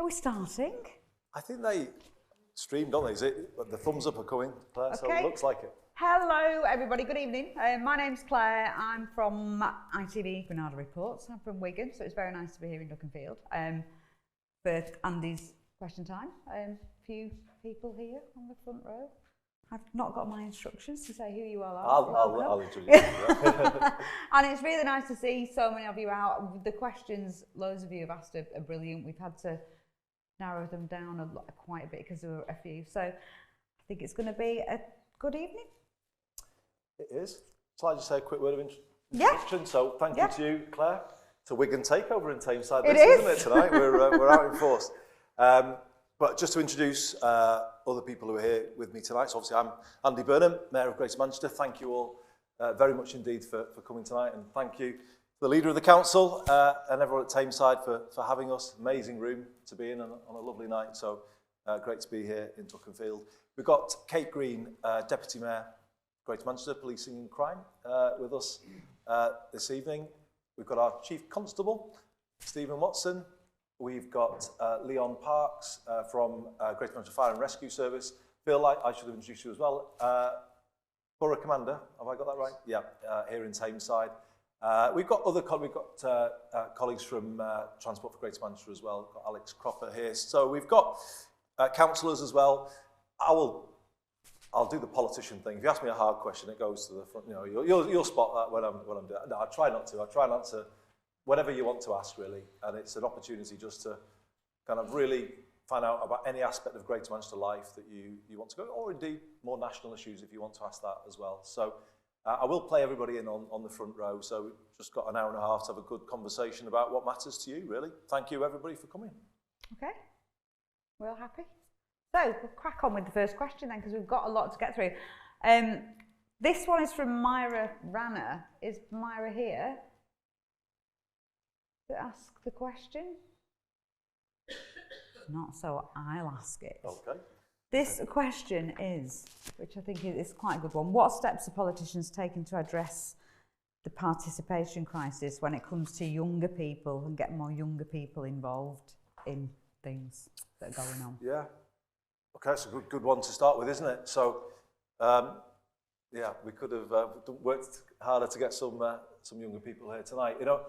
Are we starting? I think they stream, don't they? Is it? The thumbs up are coming, Claire, so it looks like it. Hello, everybody. Good evening. My name's Claire. I'm from ITV Granada Reports. I'm from Wigan, so it's very nice to be here in Dukinfield for Andy's question time. A few people here on the front row. I've not got my instructions to say who you all are. I'll introduce you. And it's really nice to see so many of you out. The questions loads of you have asked are brilliant. We've had to narrow them down quite a bit because there were a few. So I think it's going to be a good evening. It is. So I just say a quick word of introduction. Yeah. So thank you to you, Claire. It's a Wigan takeover in Tameside, isn't it tonight? We're out in force. But just to introduce other people who are here with me tonight. So obviously I'm Andy Burnham, Mayor of Greater Manchester. Thank you all very much indeed for coming tonight, and thank you to the leader of the council and everyone at Tameside for having us. Amazing room to be in on a lovely night. So great to be here in Dukinfield. We've got Kate Green, Deputy Mayor, Greater Manchester, Policing and Crime, with us this evening. We've got our Chief Constable, Stephen Watson. We've got Leon Parks from Greater Manchester Fire and Rescue Service. Feel like I should have introduced you as well. Borough Commander, have I got that right? Yeah, here in Tameside. We've got other colleagues from Transport for Greater Manchester as well. We've got Alex Cropper here. So we've got councillors as well. I'll do the politician thing. If you ask me a hard question, it goes to the front. You know, you'll spot that when I'm doing it. No, I try not to. I try not to. Whatever you want to ask, really, and it's an opportunity just to kind of really find out about any aspect of Greater Manchester life that you want to go, or indeed more national issues if you want to ask that as well. So I will play everybody in on the front row. So we've just got an hour and a half to have a good conversation about what matters to you, really. Thank you, everybody, for coming. Okay, we're all happy. So we'll crack on with the first question then, because we've got a lot to get through. This one is from Myra Ranner. Is Myra here to ask the question? Not, so I'll ask it. Okay. This question is, which I think is quite a good one. What steps are politicians taking to address the participation crisis when it comes to younger people and get more younger people involved in things that are going on? Yeah. Okay, that's a good one to start with, isn't it? So, yeah, we could have worked harder to get some younger people here tonight. You know,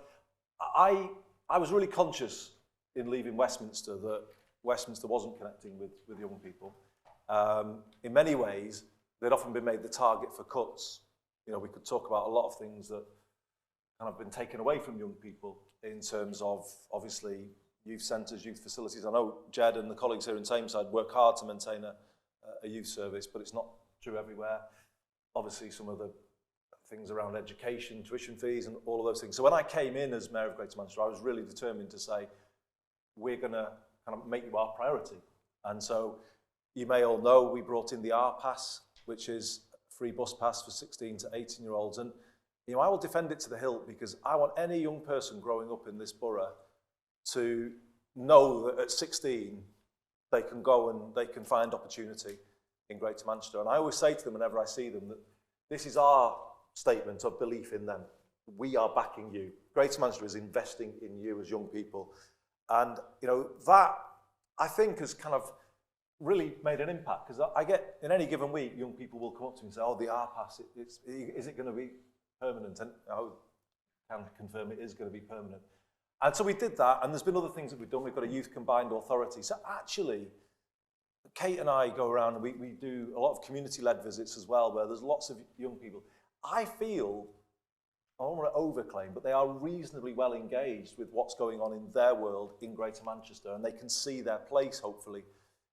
I was really conscious in leaving Westminster that Westminster wasn't connecting with young people. In many ways, they'd often been made the target for cuts. You know, we could talk about a lot of things that kind of been taken away from young people in terms of, obviously, youth centres, youth facilities. I know Jed and the colleagues here in Tameside work hard to maintain a youth service, but it's not true everywhere. Obviously, some of the things around education, tuition fees, and all of those things. So when I came in as Mayor of Greater Manchester, I was really determined to say, we're going to kind of make you our priority. And so you may all know we brought in the R Pass, which is a free bus pass for 16 to 18-year-olds. And you know, I will defend it to the hilt, because I want any young person growing up in this borough to know that at 16 they can go and they can find opportunity in Greater Manchester. And I always say to them whenever I see them that this is our statement of belief in them. We are backing you. Greater Manchester is investing in you as young people. And you know, that I think has kind of really made an impact, because I get, in any given week, young people will come up to me and say, oh, the R Pass, is it going to be permanent? And I can confirm it is going to be permanent. And so we did that, and there's been other things that we've done. We've got a youth combined authority. So actually, Kate and I go around and we do a lot of community-led visits as well, where there's lots of young people. I feel, I don't want to overclaim, but they are reasonably well engaged with what's going on in their world in Greater Manchester, and they can see their place, hopefully,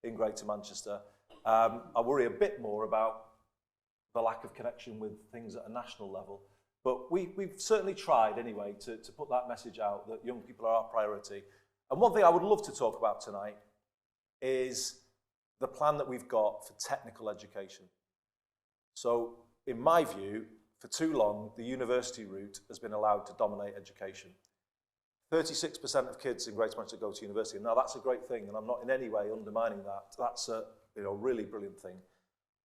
in Greater Manchester. I worry a bit more about the lack of connection with things at a national level. But we've certainly tried anyway to put that message out that young people are our priority. And one thing I would love to talk about tonight is the plan that we've got for technical education. So in my view, for too long, the university route has been allowed to dominate education. 36% of kids in Greater Manchester go to university. Now that's a great thing, and I'm not in any way undermining that. That's a really brilliant thing.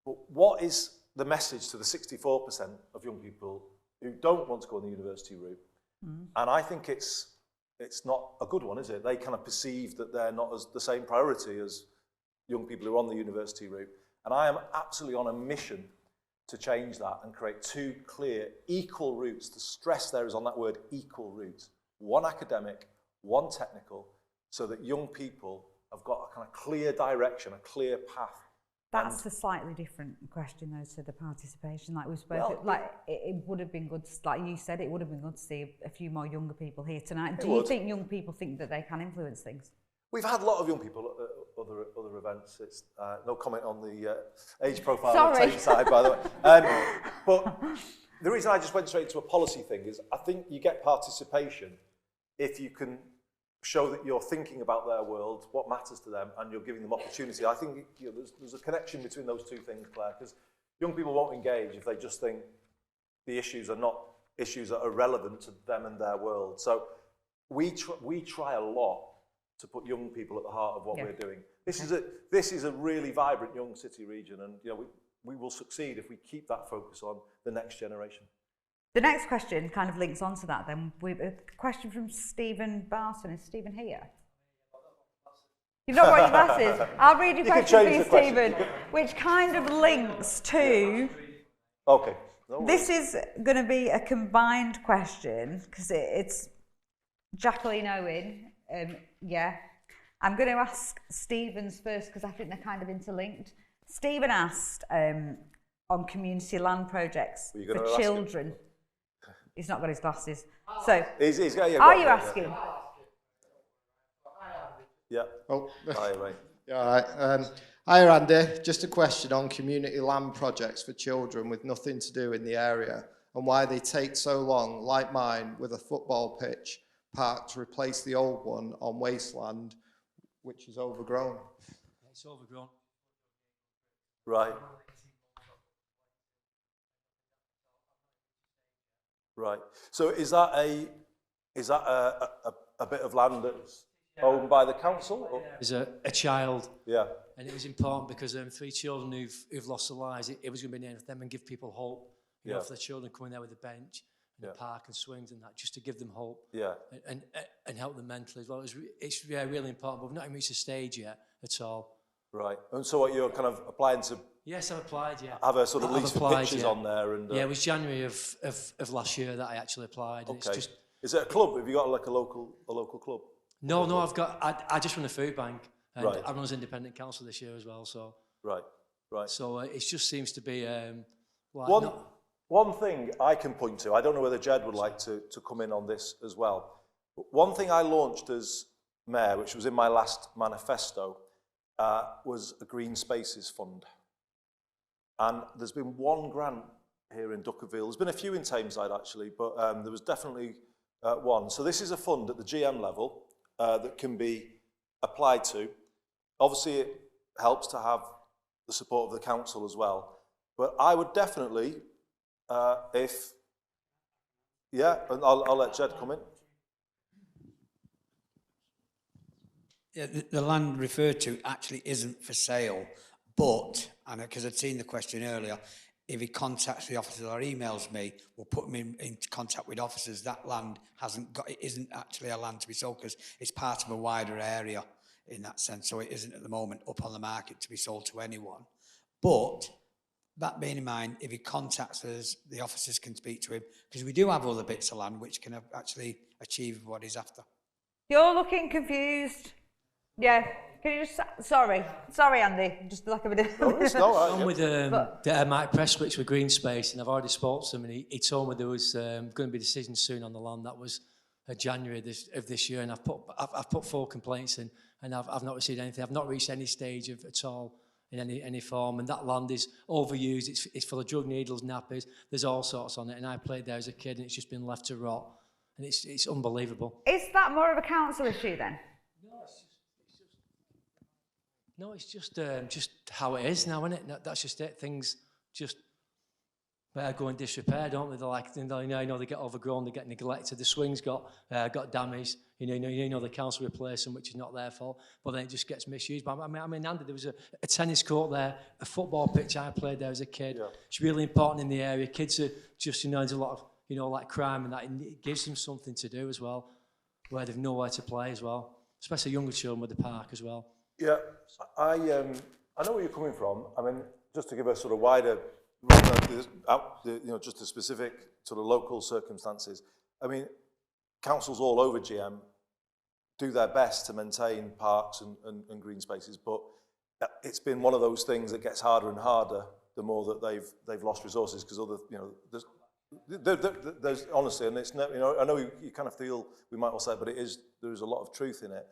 But what is the message to the 64% of young people who don't want to go on the university route? And I think it's it's not a good one, is it? They kind of perceive that they're not as the same priority as young people who are on the university route. And I am absolutely on a mission to change that and create two clear, equal routes. The stress there is on that word, equal routes. One academic, one technical, so that young people have got a kind of clear direction, a clear path. That's a slightly different question, though, to the participation. Like we spoke, it would have been good, like you said, it would have been good to see a few more younger people here tonight. Do you think young people think that they can influence things? We've had a lot of young people at other events. It's no comment on the age profile Sorry. on the side, by the way. But the reason I just went straight into a policy thing is I think you get participation if you can show that you're thinking about their world, what matters to them, and you're giving them opportunity. I think there's a connection between those two things, Claire, because young people won't engage if they just think the issues are not issues that are relevant to them and their world. So we try a lot to put young people at the heart of what we're doing. This is a really vibrant young city region, and we will succeed if we keep that focus on the next generation. The next question kind of links onto that then. We've a question from Stephen Barton. Is Stephen here? You've not got your glasses. I'll read your question for you, Stephen, which kind of links to... Okay. This is going to be a combined question, because it's Jacqueline Owen. Yeah. I'm going to ask Stephen's first, because I think they're kind of interlinked. Stephen asked on community land projects for children. He's not got his glasses. So, are you asking? Yeah. Oh. Hi, Ray. Yeah, all right. Hi, Andy. Just a question on community land projects for children with nothing to do in the area and why they take so long, like mine, with a football pitch park to replace the old one on wasteland, which is overgrown. It's overgrown. Right. Right. So is that a bit of land that's owned by the council? Or? There's a child. Yeah. And it was important because 3 children who've lost their lives, it was going to be named for them and give people hope. You know, for the children coming there with a bench and a park and swings and that, just to give them hope. Yeah. And help them mentally as well. It's really important, but we've not even reached a stage yet at all. Right. And so what you're kind of applying to... Yes, I've applied, yeah. Have a sort of lease for pictures on there? And, it was January of last year that I actually applied. Okay. It's just, is it a club? Have you got like a local club? No, I just run a food bank. And I run as independent council this year as well, so... Right. So it just seems to be... One thing I can point to, I don't know whether Jed would like to come in on this as well, but one thing I launched as mayor, which was in my last manifesto, was a Green Spaces Fund. And there's been one grant here in Dukinfield. There's been a few in Tameside actually, but there was definitely one. So this is a fund at the GM level that can be applied to. Obviously it helps to have the support of the council as well, but I would definitely, and I'll let Jed come in. Yeah, the land referred to actually isn't for sale, but, and because I'd seen the question earlier, if he contacts the officers or emails me, we'll put him in contact with officers. That land it isn't actually a land to be sold because it's part of a wider area in that sense. So it isn't at the moment up on the market to be sold to anyone. But that being in mind, if he contacts us, the officers can speak to him because we do have other bits of land which can actually achieve what he's after. You're looking confused. Yeah. Can you just... Sorry, Andy. Just like a bit of... I'm with Mike Prestwich with Green Space, and I've already spoke to him, and he told me there was going to be decisions soon on the land. That was January of this year, and I've put 4 complaints in, and I've not received anything. I've not reached any stage of at all in any form, and that land is overused. It's full of drug needles, nappies. There's all sorts on it, and I played there as a kid, and it's just been left to rot, and it's unbelievable. Is that more of a council issue then? No, it's just how it is now, isn't it? That's just it. Things just go in disrepair, don't they? They're like, they get overgrown, they get neglected. The swings got damaged. You know the council replace them, which is not their fault. But then it just gets misused. But I mean, Andy, there was a tennis court there, a football pitch. I played there as a kid. Yeah. It's really important in the area. Kids are just there's a lot of like crime and that. And it gives them something to do as well. where they've nowhere to play as well, especially younger children with the park as well. Yeah, I know where you're coming from. I mean, just to give a sort of wider, just the specific sort of local circumstances. I mean, councils all over GM do their best to maintain parks and green spaces, but it's been one of those things that gets harder and harder the more that they've lost resources, because other, there's honestly, and it's I know you kind of feel we might all say it, but there is a lot of truth in it.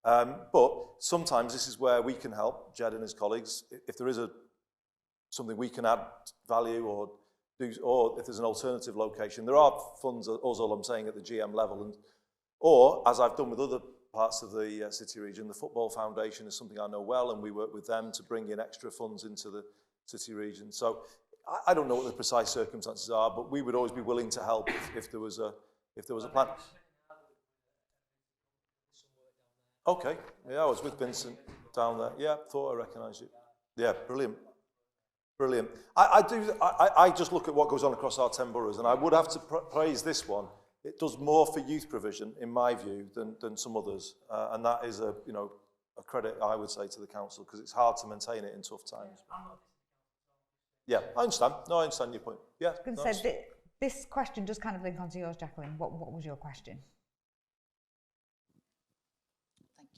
But sometimes this is where we can help, Jed and his colleagues, if there is something we can add value or if there's an alternative location. There are funds, all I'm saying, at the GM level, or as I've done with other parts of the city region, the Football Foundation is something I know well, and we work with them to bring in extra funds into the city region. So I don't know what the precise circumstances are, but we would always be willing to help if there was a plan. Okay, yeah, I was with Vincent down there. Yeah, thought I recognised you. Yeah, brilliant. Brilliant. I just look at what goes on across our 10 boroughs, and I would have to praise this one. It does more for youth provision, in my view, than some others, and that is a credit, I would say, to the council, because it's hard to maintain it in tough times. Yeah, I understand. No, I understand your point. Yeah. I was going to say, this question does kind of link onto yours, Jacqueline. What was your question? Thank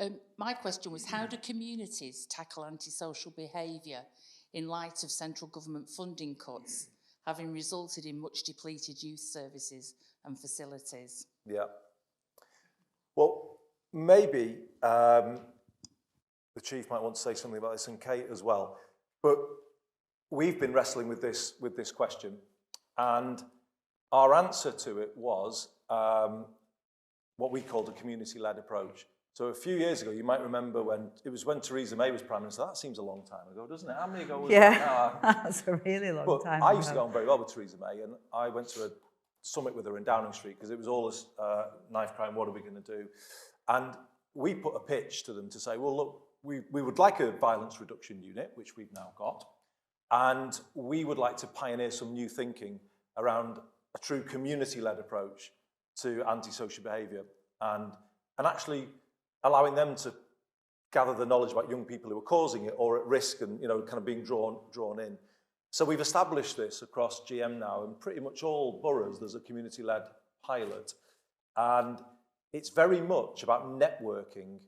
you. My question was, how do communities tackle antisocial behaviour in light of central government funding cuts, having resulted in much depleted youth services and facilities? Yeah. Well, maybe the Chief might want to say something about this, and Kate as well. But we've been wrestling with this question, and our answer to it was what we called a community-led approach. So a few years ago, you might remember when Theresa May was Prime Minister. That seems a long time ago, doesn't it? How many ago was it? That's a really long time ago. I used to get on very well with Theresa May, and I went to a summit with her in Downing Street because it was all this knife crime, what are we going to do? And we put a pitch to them to say, well, look, we would like a violence reduction unit, which we've now got, and we would like to pioneer some new thinking around a true community-led approach to antisocial behaviour, and actually allowing them to gather the knowledge about young people who are causing it or at risk, and kind of being drawn in. So we've established this across GM now, and pretty much all boroughs there's a community-led pilot, and it's very much about networking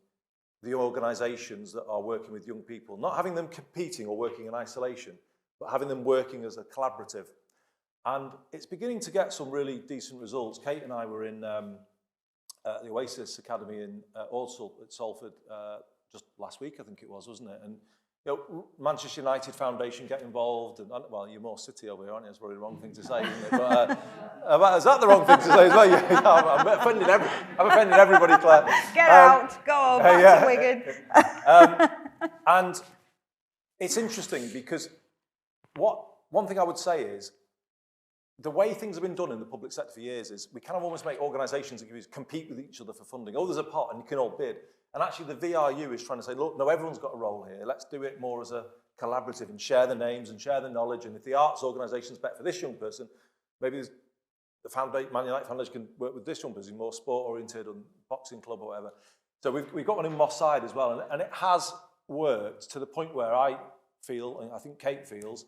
the organisations that are working with young people, not having them competing or working in isolation, but having them working as a collaborative. And it's beginning to get some really decent results. Kate and I were in the Oasis Academy in Salford just last week, I think it was, wasn't it? And Manchester United Foundation get involved, and well, you're more City over here, aren't you? That's probably the wrong thing to say, isn't it? But is that the wrong thing to say as well? I'm offending everybody, Claire. Get out, go home, back to Wigan. And it's interesting because one thing I would say is, the way things have been done in the public sector for years is we kind of almost make organisations that compete with each other for funding. Oh, there's a pot and you can all bid. And actually the VRU is trying to say, look, no, everyone's got a role here. Let's do it more as a collaborative and share the names and share the knowledge. And if the arts organisation's better for this young person, maybe the Man United Foundation can work with this young person, more sport-oriented and boxing club or whatever. So we've got one in Moss Side as well. And it has worked to the point where I feel, and I think Kate feels,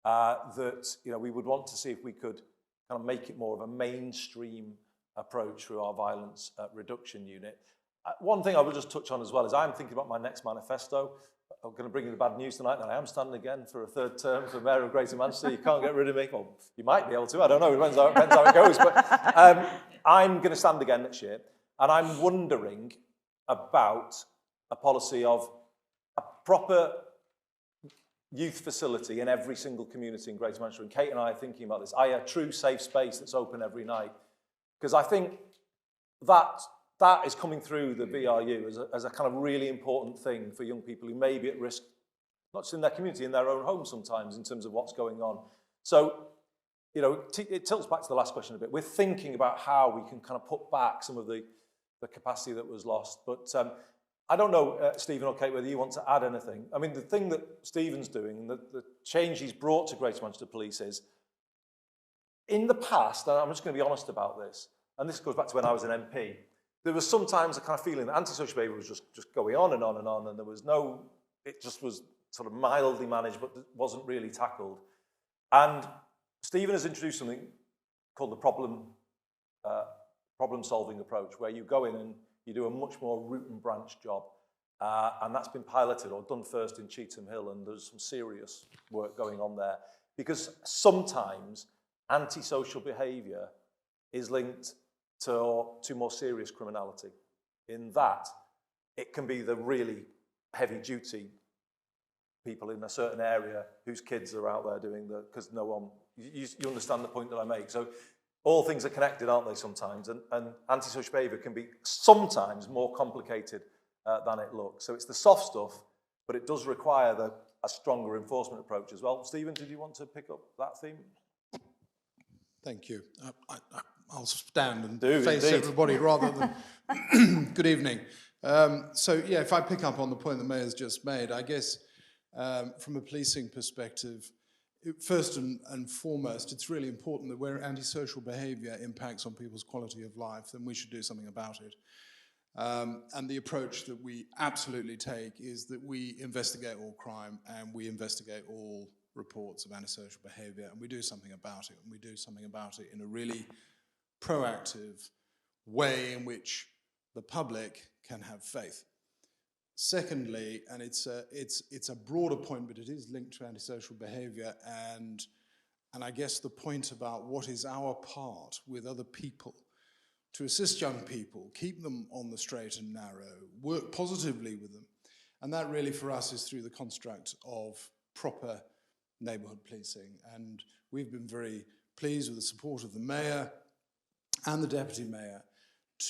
that we would want to see if we could kind of make it more of a mainstream approach through our violence reduction unit. One thing I will just touch on as well is I'm thinking about my next manifesto. I'm going to bring you the bad news tonight that I am standing again for a third term for Mayor of Greater Manchester. You can't get rid of me. Well, you might be able to. I don't know. It depends how it goes. But I'm going to stand again next year. And I'm wondering about a policy of a proper youth facility in every single community in Greater Manchester. And Kate and I are thinking about this. A true safe space that's open every night. Because I think that is coming through the VRU as a kind of really important thing for young people who may be at risk, not just in their community, in their own home sometimes, in terms of what's going on. So, it tilts back to the last question a bit. We're thinking about how we can kind of put back some of the capacity that was lost. But I don't know, Stephen or Kate, whether you want to add anything. I mean, the thing that Stephen's doing, the change he's brought to Greater Manchester Police is, in the past, and I'm just going to be honest about this, and this goes back to when I was an MP, there was sometimes a kind of feeling that antisocial behaviour was just going on and on and on, and there was no, it just was sort of mildly managed, but wasn't really tackled. And Stephen has introduced something called the problem-solving approach, where you go in and you do a much more root and branch job. And that's been piloted or done first in Cheetham Hill, and there's some serious work going on there. Because sometimes antisocial behaviour is linked to more serious criminality. In that, it can be the really heavy-duty people in a certain area whose kids are out there doing because no one, you understand the point that I make. So all things are connected, aren't they, sometimes? And antisocial behaviour can be sometimes more complicated than it looks. So it's the soft stuff, but it does require a stronger enforcement approach as well. Stephen, did you want to pick up that theme? Thank you. I'll stand and face everybody rather than... Good evening. So, yeah, if I pick up on the point the Mayor's just made, I guess from a policing perspective, first and foremost, it's really important that where antisocial behaviour impacts on people's quality of life, then we should do something about it. And the approach that we absolutely take is that we investigate all crime and we investigate all reports of antisocial behaviour, and we do something about it, and we do something about it in a really proactive way in which the public can have faith. Secondly, and it's a broader point, but it is linked to antisocial behaviour, and I guess the point about what is our part with other people to assist young people, keep them on the straight and narrow, work positively with them. And that really for us is through the construct of proper neighbourhood policing. And we've been very pleased with the support of the Mayor and the Deputy Mayor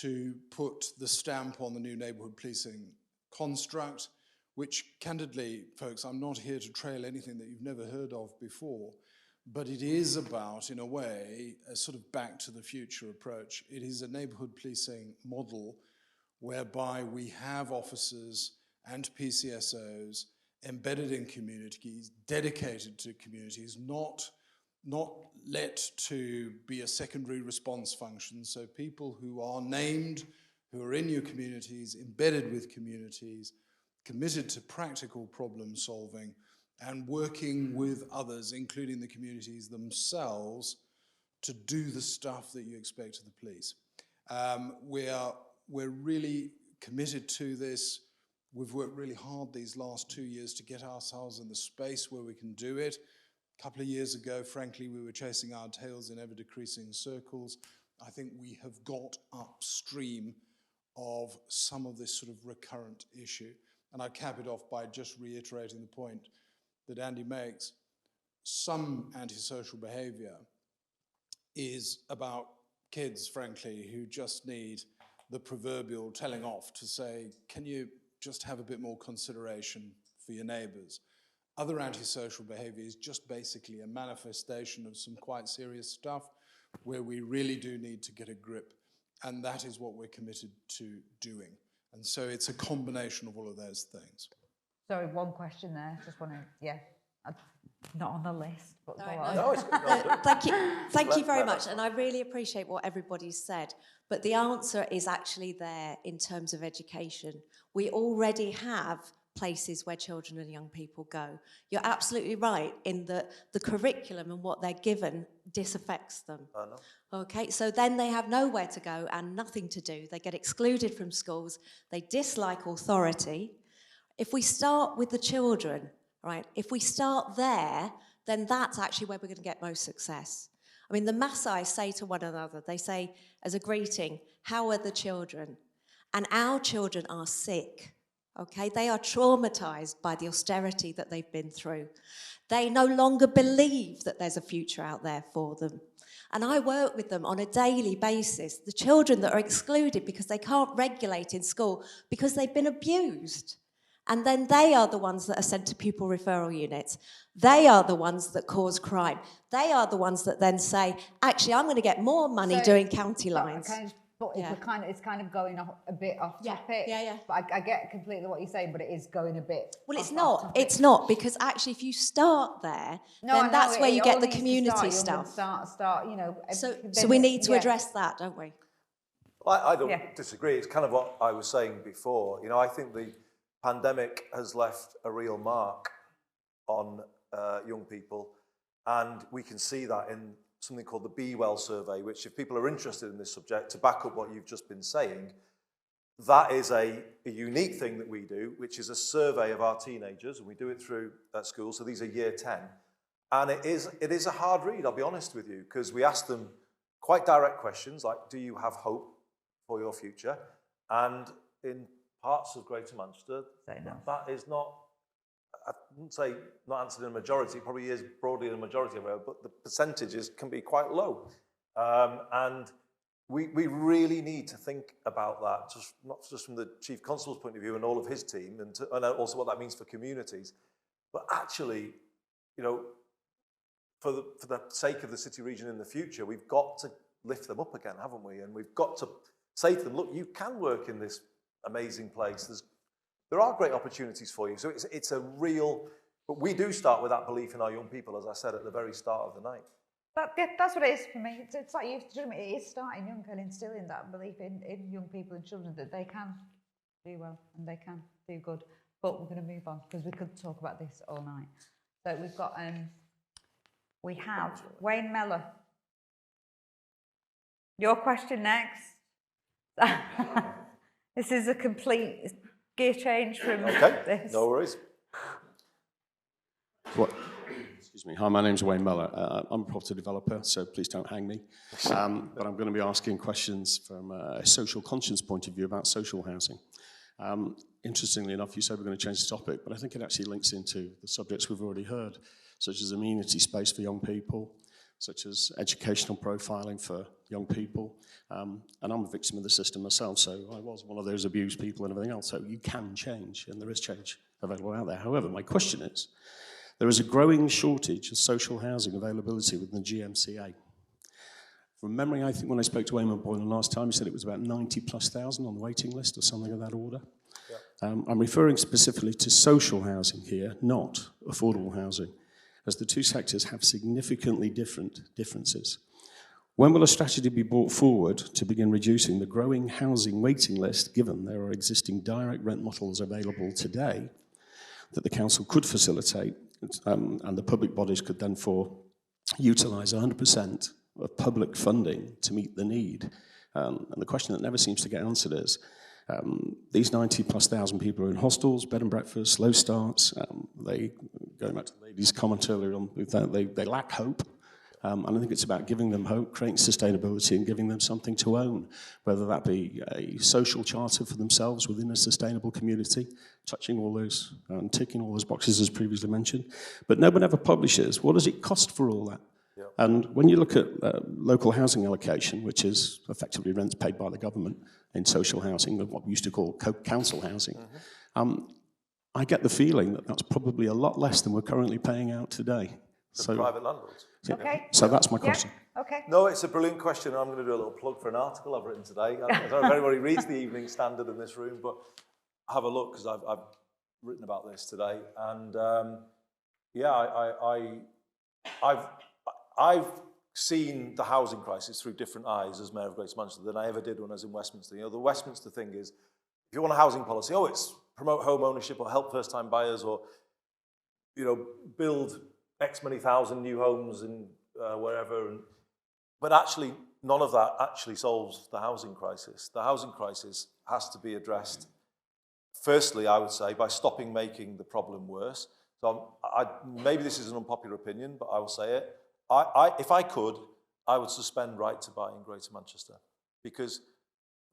to put the stamp on the new neighbourhood policing construct, which candidly, folks, I'm not here to trail anything that you've never heard of before, but it is about, in a way, a sort of back to the future approach. It is a neighbourhood policing model whereby we have officers and PCSOs embedded in communities, dedicated to communities, not let to be a secondary response function. So people who are named, who are in your communities, embedded with communities, committed to practical problem solving, and working with others, including the communities themselves, to do the stuff that you expect of the police. We're really committed to this. We've worked really hard these last 2 years to get ourselves in the space where we can do it. A couple of years ago, frankly, we were chasing our tails in ever-decreasing circles. I think we have got upstream of some of this sort of recurrent issue. And I'd cap it off by just reiterating the point that Andy makes. Some antisocial behaviour is about kids, frankly, who just need the proverbial telling off to say, can you just have a bit more consideration for your neighbours? Other antisocial behaviour is just basically a manifestation of some quite serious stuff where we really do need to get a grip, and that is what we're committed to doing. And so it's a combination of all of those things. Sorry, one question there. Just want to, yeah, not on the list, but go No, on. No, it's good. Thank you very much, and I really appreciate what everybody's said. But the answer is actually there in terms of education. We already have places where children and young people go. You're absolutely right in that the curriculum and what they're given disaffects them. I know. Okay, so then they have nowhere to go and nothing to do. They get excluded from schools. They dislike authority. If we start with the children, right, if we start there, then that's actually where we're going to get most success. I mean, the Maasai say to one another, they say as a greeting, how are the children? And our children are sick, okay? They are traumatised by the austerity that they've been through. They no longer believe that there's a future out there for them. And I work with them on a daily basis, the children that are excluded because they can't regulate in school because they've been abused. And then they are the ones that are sent to pupil referral units. They are the ones that cause crime. They are the ones that then say, actually, I'm going to get more money doing county lines. But it's kind of going off, a bit off topic. Yeah. But I get completely what you're saying, but it is going a bit. Well, it's off not. topic. It's not, because actually, if you start there, then that's where you get the community stuff. Start. You know. So we need to address that, don't we? I don't disagree. It's kind of what I was saying before. You know, I think the pandemic has left a real mark on young people, and we can see that in something called the Be Well survey, which, if people are interested in this subject, to back up what you've just been saying, that is a unique thing that we do, which is a survey of our teenagers, and we do it through school. So these are year 10. And it is a hard read, I'll be honest with you, because we ask them quite direct questions like, do you have hope for your future? And in parts of Greater Manchester, that is not, I wouldn't say not answered in a majority, it probably is broadly in a majority of it, but the percentages can be quite low. And we really need to think about that, not just from the Chief Constable's point of view and all of his team, and also what that means for communities, but actually, you know, for the sake of the city region in the future, we've got to lift them up again, haven't we? And we've got to say to them, look, you can work in this amazing place. There are great opportunities for you. So it's a real, but we do start with that belief in our young people, as I said at the very start of the night. That's what it is for me. It's like it is starting young and instilling that belief in young people and children that they can do well and they can do good. But we're going to move on because we could talk about this all night. So we've got, we have Wayne Mellor. Your question next. This is a complete gear change from this. No worries. What? Excuse me. Hi, my name's Wayne Mellor. I'm a property developer, so please don't hang me. But I'm going to be asking questions from a social conscience point of view about social housing. Interestingly enough, you said we're going to change the topic, but I think it actually links into the subjects we've already heard, such as amenity space for young people, such as educational profiling for young people. And I'm a victim of the system myself, so I was one of those abused people and everything else. So you can change, and there is change available out there. However, my question is, there is a growing shortage of social housing availability within the GMCA. From memory, I think when I spoke to Eamon Boylan last time, he said it was about 90,000+ on the waiting list or something of that order. Yeah. I'm referring specifically to social housing here, not affordable housing, as the two sectors have significantly different differences. When will a strategy be brought forward to begin reducing the growing housing waiting list, given there are existing direct rent models available today that the council could facilitate, and the public bodies could then utilise 100% of public funding to meet the need? And the question that never seems to get answered is, these 90,000+ people are in hostels, bed and breakfast, low starts. Going back to the lady's comment earlier on, they lack hope. And I think it's about giving them hope, creating sustainability, and giving them something to own, whether that be a social charter for themselves within a sustainable community, touching all those and ticking all those boxes as previously mentioned. But no one ever publishes, what does it cost for all that? Yeah. And when you look at local housing allocation, which is effectively rents paid by the government in social housing, what we used to call council housing, I get the feeling that that's probably a lot less than we're currently paying out today. So private landlords. Okay. So that's my question. Yeah. Okay. No, it's a brilliant question. I'm going to do a little plug for an article I've written today. I don't know if anybody reads the Evening Standard in this room, but have a look because I've written about this today. And I've seen the housing crisis through different eyes as Mayor of Greater Manchester than I ever did when I was in Westminster. You know, the Westminster thing is, if you want a housing policy, it's promote home ownership or help first-time buyers or, you know, build X many thousand new homes in wherever. But actually, none of that actually solves the housing crisis. The housing crisis has to be addressed, firstly, I would say, by stopping making the problem worse. So maybe this is an unpopular opinion, but I will say it. If I could, I would suspend right to buy in Greater Manchester, because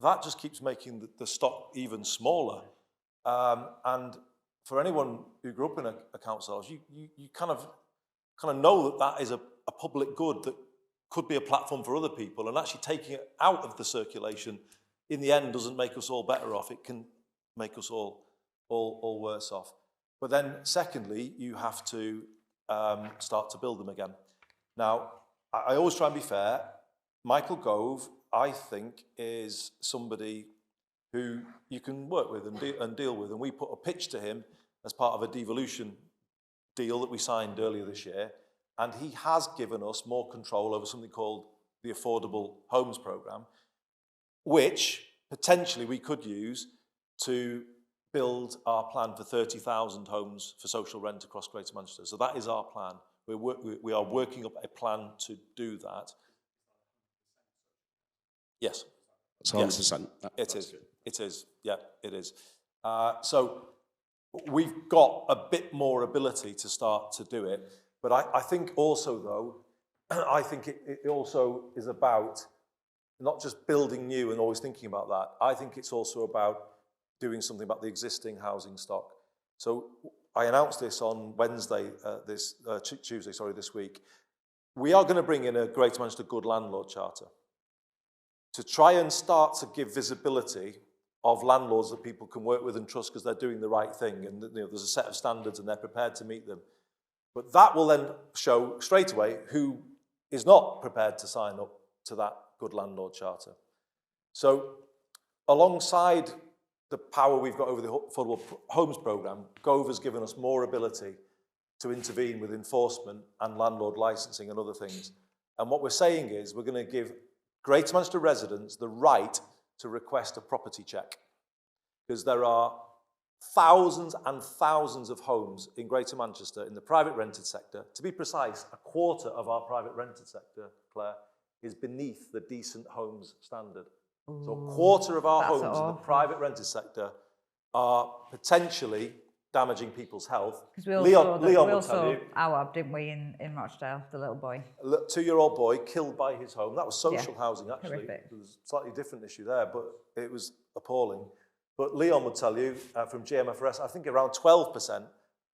that just keeps making the stock even smaller. And for anyone who grew up in a council house, you kind of know that is a public good that could be a platform for other people, and actually taking it out of the circulation in the end doesn't make us all better off. It can make us all worse off. But then secondly, you have to start to build them again. Now, I always try and be fair. Michael Gove, I think, is somebody who you can work with and deal with, and we put a pitch to him as part of a devolution deal that we signed earlier this year, and he has given us more control over something called the Affordable Homes Programme, which potentially we could use to build our plan for 30,000 homes for social rent across Greater Manchester. So that is our plan. We are working up a plan to do that. Yes. It's 100%. Yes. It is. Yeah, it is. So we've got a bit more ability to start to do it. But I think also, though, I think it also is about not just building new and always thinking about that. I think it's also about doing something about the existing housing stock. So I announced this on Wednesday, Tuesday, this week. We are going to bring in a Greater Manchester Good Landlord Charter to try and start to give visibility of landlords that people can work with and trust because they're doing the right thing, and there's a set of standards and they're prepared to meet them. But that will then show straight away who is not prepared to sign up to that Good Landlord Charter. So alongside the power we've got over the Affordable Homes Programme, Gove has given us more ability to intervene with enforcement and landlord licensing and other things. And what we're saying is we're going to give Greater Manchester residents the right to request a property check, because there are thousands and thousands of homes in Greater Manchester in the private rented sector. To be precise, a quarter of our private rented sector, Claire, is beneath the decent homes standard. So a quarter of our homes in the private rented sector are potentially damaging people's health. Because we all saw Awab, didn't we, in Rochdale, the little boy. A 2-year-old boy killed by his home. That was social housing, actually. Horrific. There was a slightly different issue there, but it was appalling. But Leon would tell you, from GMFRS, I think around 12%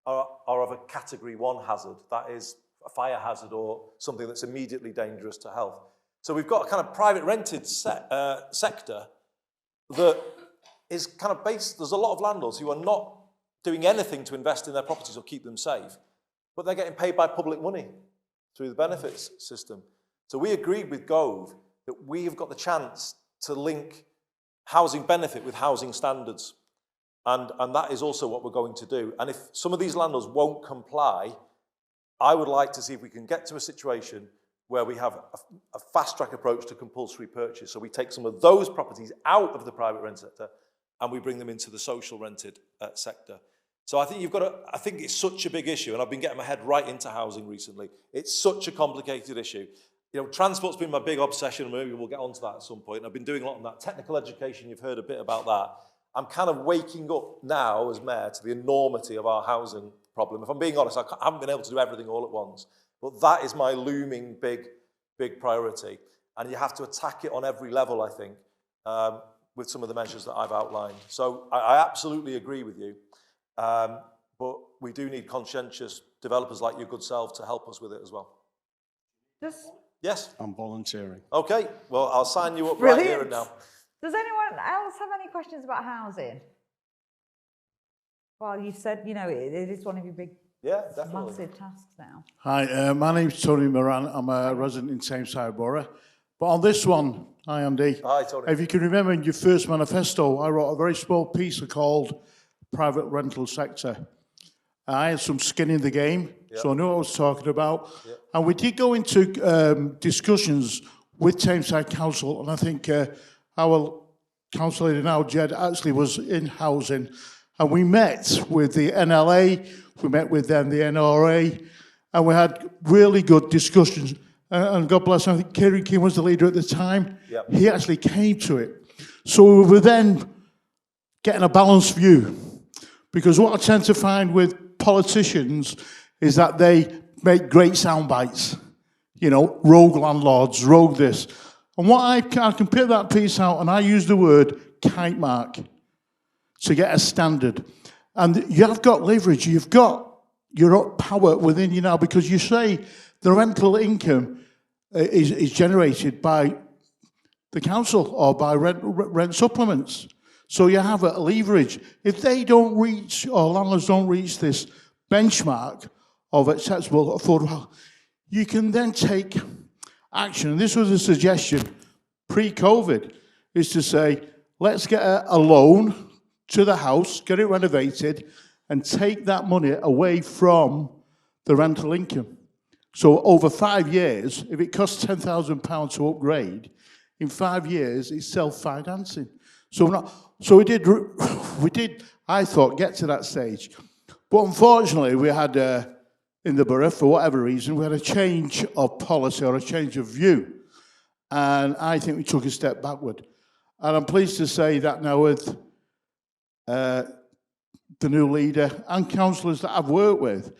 are of a Category 1 hazard. That is a fire hazard or something that's immediately dangerous to health. So we've got a kind of private rented sector that is kind of based, there's a lot of landlords who are not doing anything to invest in their properties or keep them safe, but they're getting paid by public money through the benefits system. So we agreed with Gove that we have got the chance to link housing benefit with housing standards. And that is also what we're going to do. And if some of these landlords won't comply, I would like to see if we can get to a situation where we have a fast-track approach to compulsory purchase. So we take some of those properties out of the private rent sector and we bring them into the social rented sector. So I think I think it's such a big issue, and I've been getting my head right into housing recently. It's such a complicated issue. Transport's been my big obsession, and maybe we'll get onto that at some point. I've been doing a lot on that. Technical education, you've heard a bit about that. I'm kind of waking up now as mayor to the enormity of our housing problem. If I'm being honest, I haven't been able to do everything all at once. But that is my looming big priority. And you have to attack it on every level, I think, with some of the measures that I've outlined. So I absolutely agree with you. But we do need conscientious developers like your good self to help us with it as well. Yes? I'm volunteering. Okay, well, I'll sign you up right here and now. Does anyone else have any questions about housing? Well, you said, it is one of your big, massive tasks now. Hi, my name's Tony Moran. I'm a resident in Tameside Borough. But on this one, hi Andy. Hi Tony. If you can remember in your first manifesto, I wrote a very small piece called Private Rental Sector. I had some skin in the game, so I knew what I was talking about. Yep. And we did go into discussions with Tameside Council, and I think our council leader now, Jed, actually was in housing. And we met with the NLA, we met with them, the NRA, and we had really good discussions. And God bless him, I think Kieran King was the leader at the time. Yep. He actually came to it. So we were then getting a balanced view. Because what I tend to find with politicians is that they make great sound bites. Rogue landlords, rogue this. And what I can pick that piece out, and I use the word kite mark to get a standard. And you have got leverage, you've got your power within you now, because you say the rental income is generated by the council or by rent supplements. So you have a leverage. If they don't reach, or landlords don't reach this benchmark of acceptable affordable, you can then take action. And this was a suggestion pre-COVID, is to say, let's get a loan to the house, get it renovated, and take that money away from the rental income. So over 5 years, if it costs £10,000 to upgrade, in 5 years, it's self-financing. So we did, I thought, get to that stage. But unfortunately, we had, in the borough, for whatever reason, we had a change of policy or a change of view. And I think we took a step backward. And I'm pleased to say that now with the new leader and councillors that I've worked with,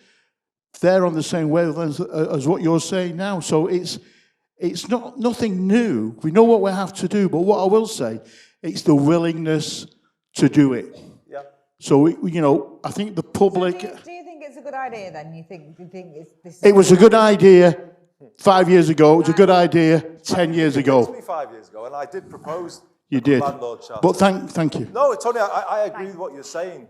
they're on the same wavelength as what you're saying now. So it's nothing new. We know what we have to do, but what I will say, it's the willingness to do it. Yeah. So I think the public. So do you think it's a good idea then? Do you think it's this? It was a good idea 5 years ago. It was a good idea 10 years ago. It was 5 years ago, and I did propose. You did. Landlord charter. But thank you. No, Tony, I agree with what you're saying.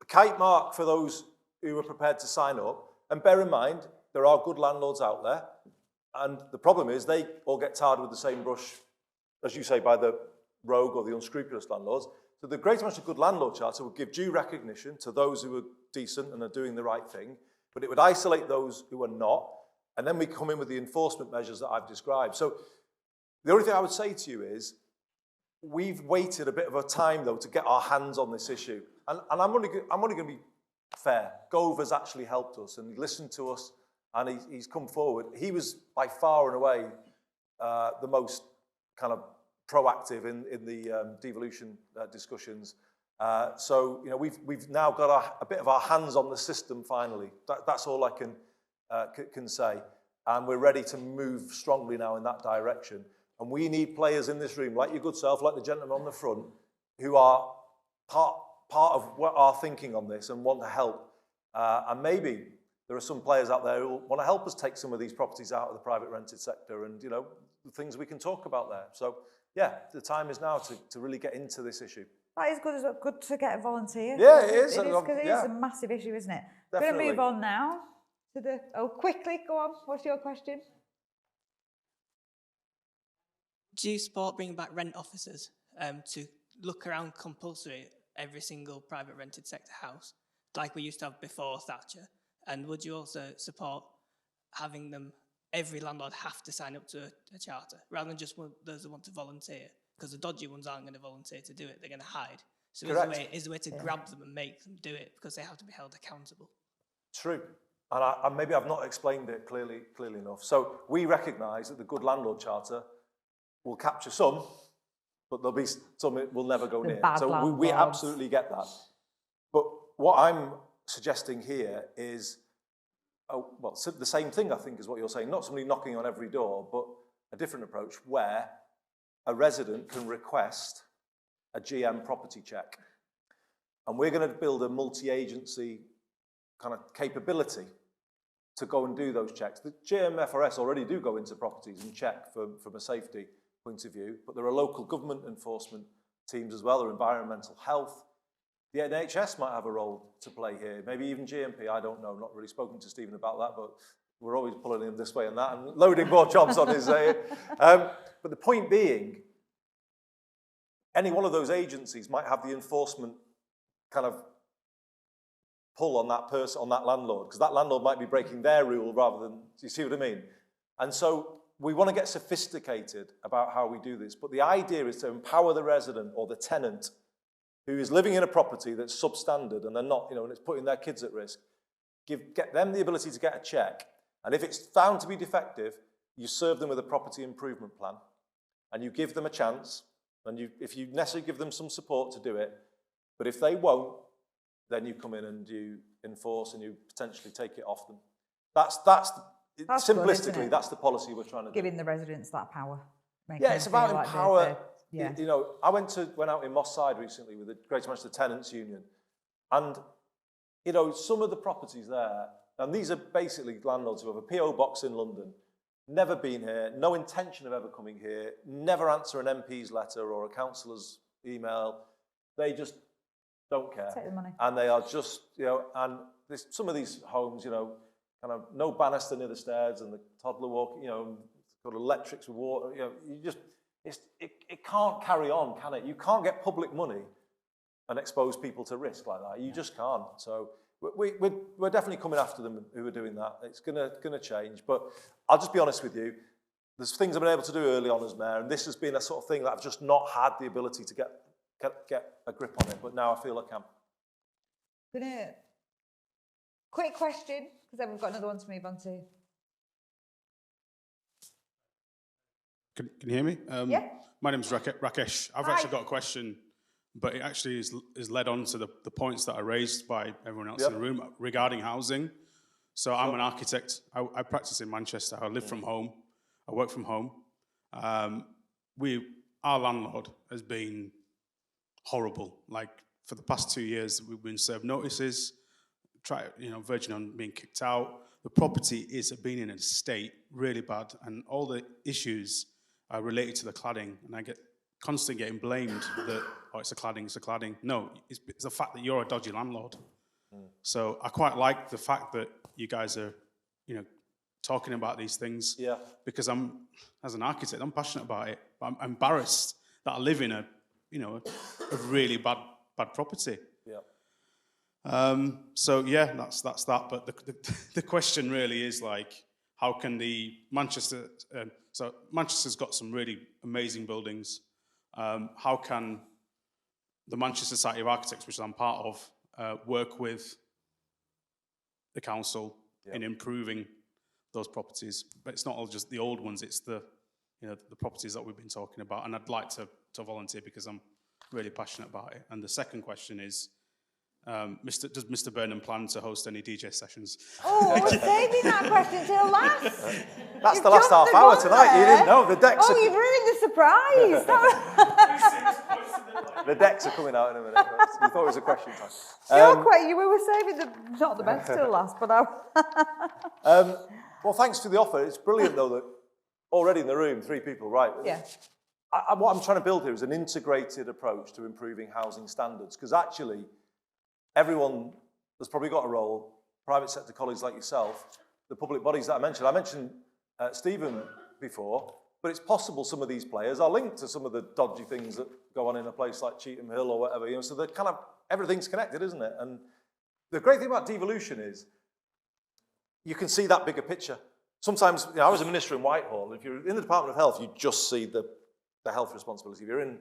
A kite mark for those who are prepared to sign up. And bear in mind, there are good landlords out there. And the problem is they all get tarred with the same brush, as you say, by the rogue or the unscrupulous landlords. So the Greater Manchester Good Landlord Charter would give due recognition to those who are decent and are doing the right thing, but it would isolate those who are not. And then we come in with the enforcement measures that I've described. So the only thing I would say to you is, we've waited a bit of a time, though, to get our hands on this issue. And I'm only going to be fair. Gove has actually helped us and listened to us, and he's come forward. He was, by far and away, the most kind of proactive in the devolution discussions. So, we've now got a bit of our hands on the system, finally. That's all I can say. And we're ready to move strongly now in that direction. And we need players in this room, like your good self, like the gentleman on the front, who are part of our thinking on this and want to help. And maybe there are some players out there who want to help us take some of these properties out of the private rented sector and, the things we can talk about there. So, yeah, the time is now to really get into this issue. That is good to get a volunteer. Yeah, it is. It is, because it is a massive issue, isn't it? Definitely. We're going to move on now to quickly, go on. What's your question? Do you support bringing back rent officers to look around compulsory every single private rented sector house, like we used to have before Thatcher? And would you also support having every landlord have to sign up to a charter, rather than just those that want to volunteer? Because the dodgy ones aren't going to volunteer to do it, they're going to hide. So is there a way to grab them and make them do it, because they have to be held accountable? True. And maybe I've not explained it clearly enough. So we recognise that the Good Landlord Charter will capture some, but there'll be some it will never go near. So we absolutely get that. But what I'm suggesting here is, the same thing, I think, is what you're saying. Not somebody knocking on every door, but a different approach where a resident can request a GM property check. And we're going to build a multi-agency kind of capability to go and do those checks. The GMFRS already do go into properties and check from a safety point of view, but there are local government enforcement teams as well, or environmental health. The NHS might have a role to play here, maybe even GMP, I don't know, not really spoken to Stephen about that, but we're always pulling him this way and that and loading more jobs on his but the point being, any one of those agencies might have the enforcement kind of pull on that person, on that landlord, because that landlord might be breaking their rule rather than, do you see what I mean? And so we want to get sophisticated about how we do this, but the idea is to empower the resident or the tenant who is living in a property that's substandard and they're not, and it's putting their kids at risk, get them the ability to get a check, and if it's found to be defective, you serve them with a property improvement plan, and you give them a chance, and if you necessarily give them some support to do it, but if they won't, then you come in and you enforce and you potentially take it off them. That's simplistically, good, that's the policy we're trying to do. Giving the residents that power. Yeah, it's about empower. I went out in Moss Side recently with the Greater Manchester Tenants Union, and some of the properties there, and these are basically landlords who have a PO box in London, never been here, no intention of ever coming here, never answer an MP's letter or a councillor's email. They just don't care. Take the money. And they are just, and some of these homes, kind of no banister near the stairs and the toddler walking, got electrics with water, it can't carry on, can it? You can't get public money and expose people to risk like that. You just can't. So we're definitely coming after them who are doing that. It's gonna change. But I'll just be honest with you. there's things I've been able to do early on as mayor, and this has been a sort of thing that I've just not had the ability to get a grip on it, but now I feel I can. Gonna quick question, because then we've got another one to move on to. Can you hear me? Yeah. My name's Rakesh. I've actually got a question, but it actually is led on to the points that are raised by everyone else in the room regarding housing. So I'm an architect. I practice in Manchester. I live from home. I work from home. Our landlord has been horrible. Like for the past 2 years, we've been served notices, verging on being kicked out. The property is being in a state really bad, and all the issues are related to the cladding. And I get constantly getting blamed that it's a cladding. No, it's the fact that you're a dodgy landlord. So I quite like the fact that you guys are, talking about these things. Yeah. Because as an architect, I'm passionate about it. But I'm embarrassed that I live in a really bad property. Yeah. That's that. But the question really is like, how can Manchester's got some really amazing buildings. How can the Manchester Society of Architects, which I'm part of, work with the council in improving those properties? But it's not all just the old ones, it's the properties that we've been talking about. And I'd like to volunteer because I'm really passionate about it. And the second question is, does Mr. Burnham plan to host any DJ sessions? Oh, we're saving that question till last. That's the last half hour tonight. You didn't know the decks. Oh, you've ruined the surprise. The decks are coming out in a minute. You thought it was a question time. We were saving not the best till last, but well, thanks for the offer. It's brilliant though that already in the room, 3 people, right? Yeah. What I'm trying to build here is an integrated approach to improving housing standards, because actually, everyone has probably got a role, private sector colleagues like yourself, the public bodies that I mentioned Stephen before, but it's possible some of these players are linked to some of the dodgy things that go on in a place like Cheetham Hill or whatever, so they're kind of, everything's connected, isn't it? And the great thing about devolution is you can see that bigger picture. Sometimes, I was a minister in Whitehall, if you're in the Department of Health, you just see the health responsibility. If you're in,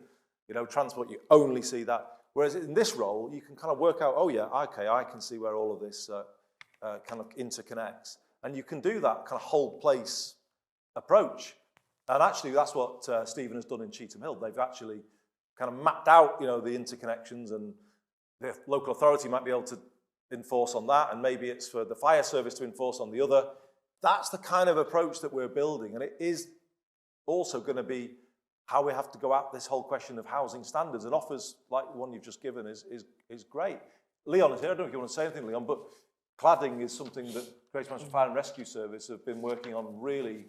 transport, you only see that. Whereas in this role, you can kind of work out, I can see where all of this kind of interconnects. And you can do that kind of whole place approach. And actually, that's what Stephen has done in Cheetham Hill. They've actually kind of mapped out, the interconnections, and the local authority might be able to enforce on that, and maybe it's for the fire service to enforce on the other. That's the kind of approach that we're building. And it is also going to be how we have to go at this whole question of housing standards, and offers like the one you've just given is great. Leon is here. I don't know if you want to say anything, Leon, but cladding is something that Greater Manchester Fire and Rescue Service have been working on really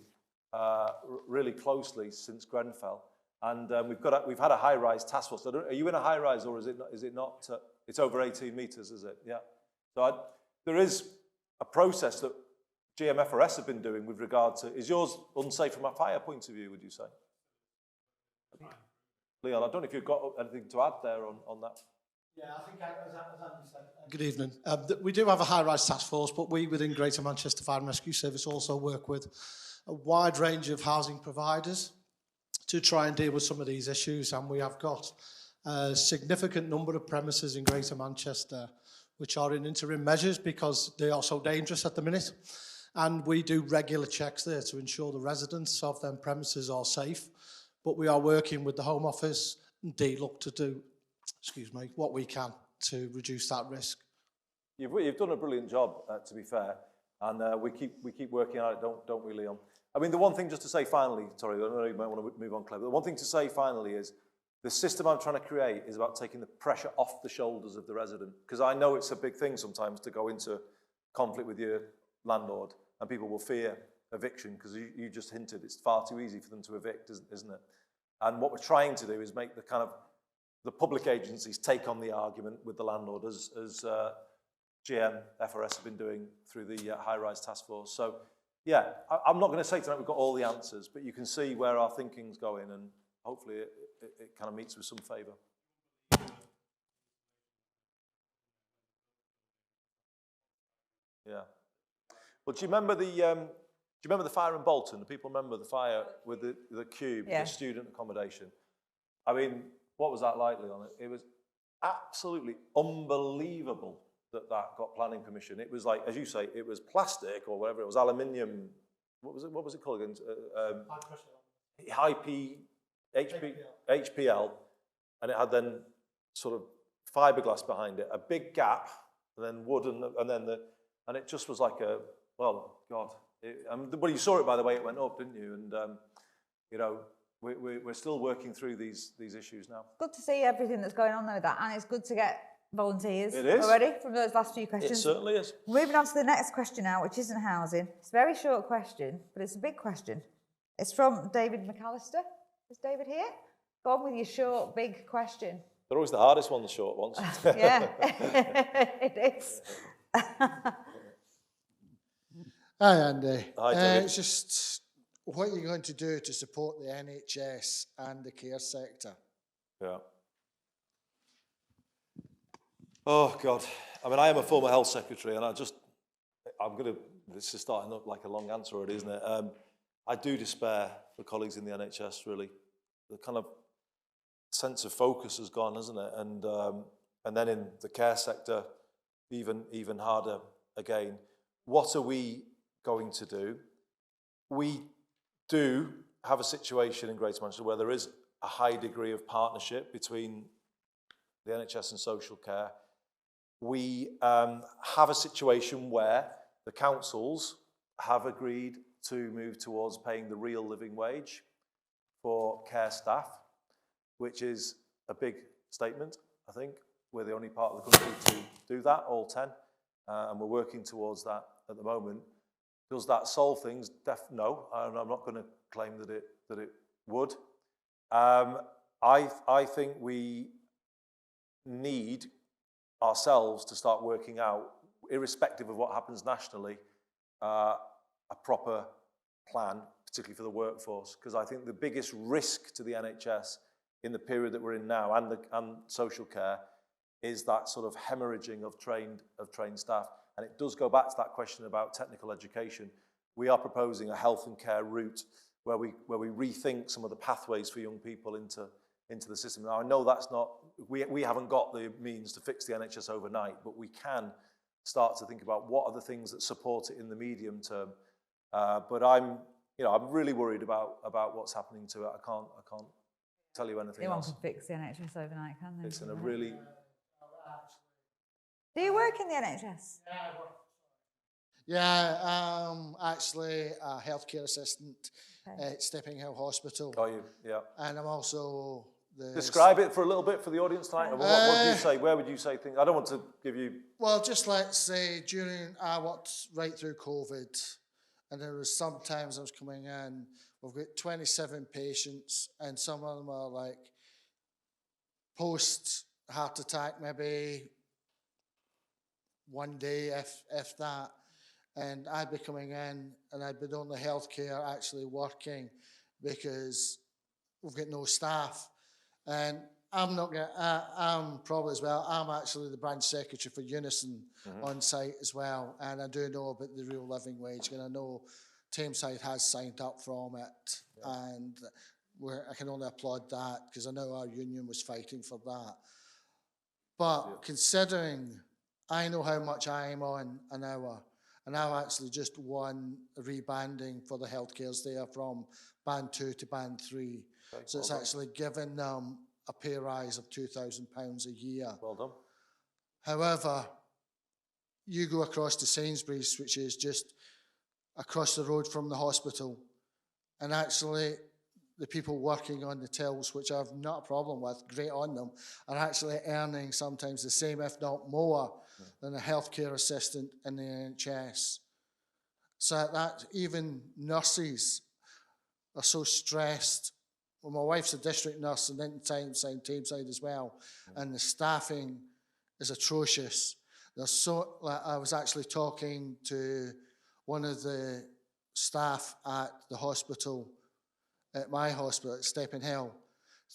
closely since Grenfell. And we've had a high-rise task force. Are you in a high-rise, or is it not? It's over 18 metres, is it? Yeah. So there is a process that GMFRS have been doing with regard to. Is yours unsafe from a fire point of view, would you say? Leon, I don't know if you've got anything to add there on that. Yeah, I think as Andy said, good evening. We do have a high-rise task force, but we within Greater Manchester Fire and Rescue Service also work with a wide range of housing providers to try and deal with some of these issues. And we have got a significant number of premises in Greater Manchester which are in interim measures because they are so dangerous at the minute. And we do regular checks there to ensure the residents of them premises are safe. But we are working with the Home Office and look to do, what we can to reduce that risk. You've done a brilliant job, to be fair, and we keep working on it, don't we, Leon? I mean, the one thing just to say finally, sorry, I know you might want to move on, Claire, but the one thing to say finally is the system I'm trying to create is about taking the pressure off the shoulders of the resident, because I know it's a big thing sometimes to go into conflict with your landlord, and people will fear eviction because you just hinted it's far too easy for them to evict, isn't it? And what we're trying to do is make the public agencies take on the argument with the landlord, as GM, FRS have been doing through the high-rise task force. So, yeah, I'm not going to say tonight we've got all the answers, but you can see where our thinking's going, and hopefully it kind of meets with some favour. Yeah. Well, do you remember you remember the fire in Bolton? Do people remember the fire with the cube, the student accommodation? I mean, what was that like, Leon? It was absolutely unbelievable that got planning permission. It was like, as you say, it was plastic or whatever, it was aluminium. What was it called again? HPL, and it had then sort of fiberglass behind it, a big gap, and then wood, and it just was like well, God. Well, you saw it by the way it went up, didn't you? And you know, we're still working through these issues now. Good to see everything that's going on there with that, and it's good to get volunteers already from those last few questions. It certainly is. Moving on to the next question now, which isn't housing. It's a very short question, but it's a big question. It's from David McAllister. Is David here? Go on with your short, big question. They're always the hardest one, the short ones. Yeah, it is. Hi, Andy. Hi, David. It's just what you're going to do to support the NHS and the care sector. Yeah. Oh, God. I mean, I am a former health secretary, and this is starting up like a long answer already, isn't it? I do despair for colleagues in the NHS, really. The kind of sense of focus has gone, hasn't it? And then in the care sector, even harder again. What are we going to do? We do have a situation in Greater Manchester where there is a high degree of partnership between the NHS and social care. We have a situation where the councils have agreed to move towards paying the real living wage for care staff, which is a big statement, I think. We're the only part of the country to do that, all 10, and we're working towards that at the moment. Does that solve things? No, I'm not going to claim that it would. I think we need ourselves to start working out, irrespective of what happens nationally, a proper plan, particularly for the workforce, because I think the biggest risk to the NHS in the period that we're in now and social care is that sort of hemorrhaging of trained staff. And it does go back to that question about technical education. We are proposing a health and care route where we rethink some of the pathways for young people into the system. Now, I know that's not, we haven't got the means to fix the NHS overnight, but we can start to think about what are the things that support it in the medium term. But I'm really worried about what's happening to it. I can't tell you anything else. No one can fix the NHS overnight, can they? It's in a really... Do you work in the NHS? Yeah, actually a healthcare assistant at Stepping Hill Hospital. Are you? Yeah. And I'm also the... Describe it for a little bit for the audience tonight. What do you say? Where would you say things? I don't want to give you... Well, just let's say I worked right through COVID, and there was sometimes I was coming in, we've got 27 patients, and some of them are like post-heart attack, maybe one day, if that. And I'd be coming in and I'd be doing the healthcare actually working because we've got no staff. And I'm probably as well, I'm actually the branch secretary for Unison on site as well. And I do know about the real living wage, and I know Tameside has signed up from it. Yeah. And I can only applaud that because I know our union was fighting for that. But considering I know how much I'm on an hour, and I've actually just won a rebanding for the healthcares there from band 2 to band 3. Okay, so it's actually given them a pay rise of £2,000 a year. Well done. However, you go across to Sainsbury's, which is just across the road from the hospital, and actually the people working on the tills, which I've not a problem with, great on them, are actually earning sometimes the same, if not more, than a healthcare assistant in the NHS. So that even nurses are so stressed. Well, my wife's a district nurse and then Tameside as well, and the staffing is atrocious. I was actually talking to one of the staff at the hospital, at my hospital at Stepping Hill.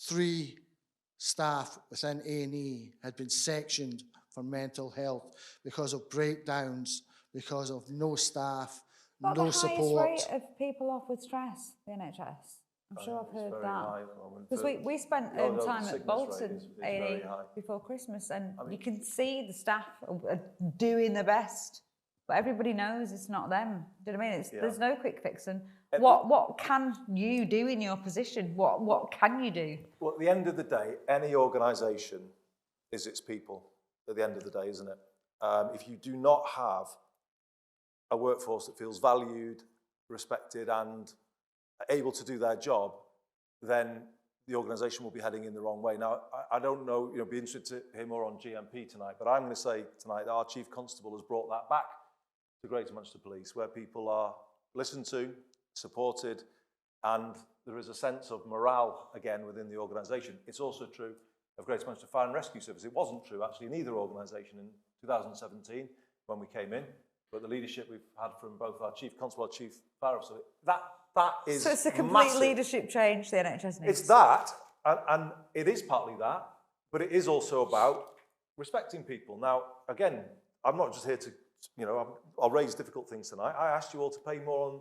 3 staff within A&E had been sectioned for mental health because of breakdowns, because of no staff, no the support. highest rate of people off with stress, the NHS. I'm sure I've heard that. Because we spent time at Bolton A&E before Christmas, and you can see the staff are doing their best, but everybody knows it's not them. Do you know what I mean? There's no quick fix. And what can you do in your position? What can you do? Well, at the end of the day, any organisation is its people. At the end of the day, isn't it? If you do not have a workforce that feels valued, respected, and able to do their job, then the organisation will be heading in the wrong way. Now, I don't know, be interested to hear more on GMP tonight, but I'm going to say tonight that our Chief Constable has brought that back to Greater Manchester Police, where people are listened to, supported, and there is a sense of morale again within the organisation. It's also true of Greater Manchester Fire and Rescue Service. It wasn't true actually in either organisation in 2017 when we came in, but the leadership we've had from both our Chief Constable and Chief Fire Officer, that is So it's a complete massive leadership change the NHS needs. It's that, and it is partly that, but it is also about respecting people. Now, again, I'm not just here to, I'll raise difficult things tonight. I asked you all to pay more on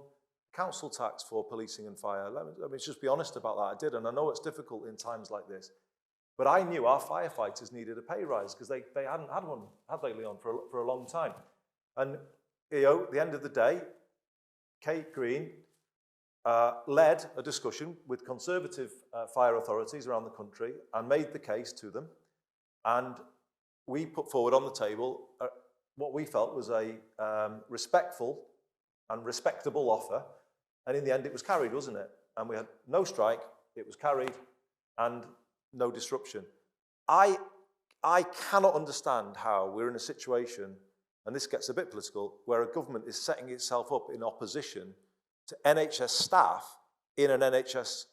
council tax for policing and fire. Let me just be honest about that. I did, and I know it's difficult in times like this. But I knew our firefighters needed a pay rise because they hadn't had one, had they, Leon, for a long time. And, at the end of the day, Kate Green led a discussion with Conservative fire authorities around the country and made the case to them. And we put forward on the table what we felt was a respectful and respectable offer. And in the end, it was carried, wasn't it? And we had no strike, it was carried, and no disruption. I cannot understand how we're in a situation, and this gets a bit political, where a government is setting itself up in opposition to NHS staff in an NHS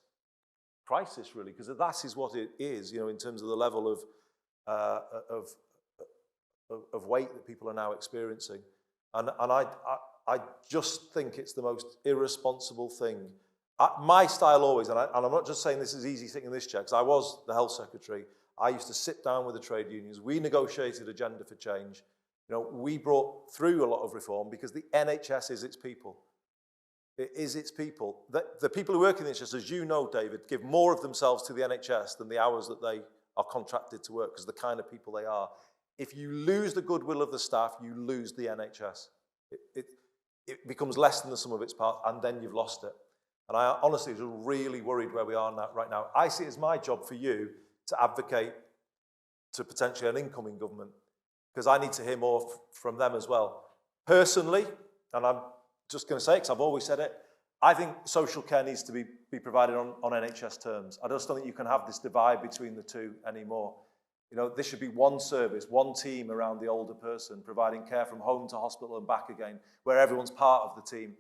crisis, really, because that is what it is, in terms of the level of weight that people are now experiencing. And I just think it's the most irresponsible thing. My style always, and I'm not just saying this is easy sitting in this chair, because I was the health secretary. I used to sit down with the trade unions. We negotiated agenda for change. We brought through a lot of reform because the NHS is its people. It is its people. The people who work in the NHS, as you know, David, give more of themselves to the NHS than the hours that they are contracted to work, because of the kind of people they are. If you lose the goodwill of the staff, you lose the NHS. It becomes less than the sum of its parts, and then you've lost it. And I honestly am really worried where we are right now. I see it as my job for you to advocate to potentially an incoming government, because I need to hear more from them as well. Personally, and I'm just going to say it because I've always said it, I think social care needs to be provided on NHS terms. I just don't think you can have this divide between the two anymore. This should be one service, one team around the older person, providing care from home to hospital and back again, where everyone's part of the team.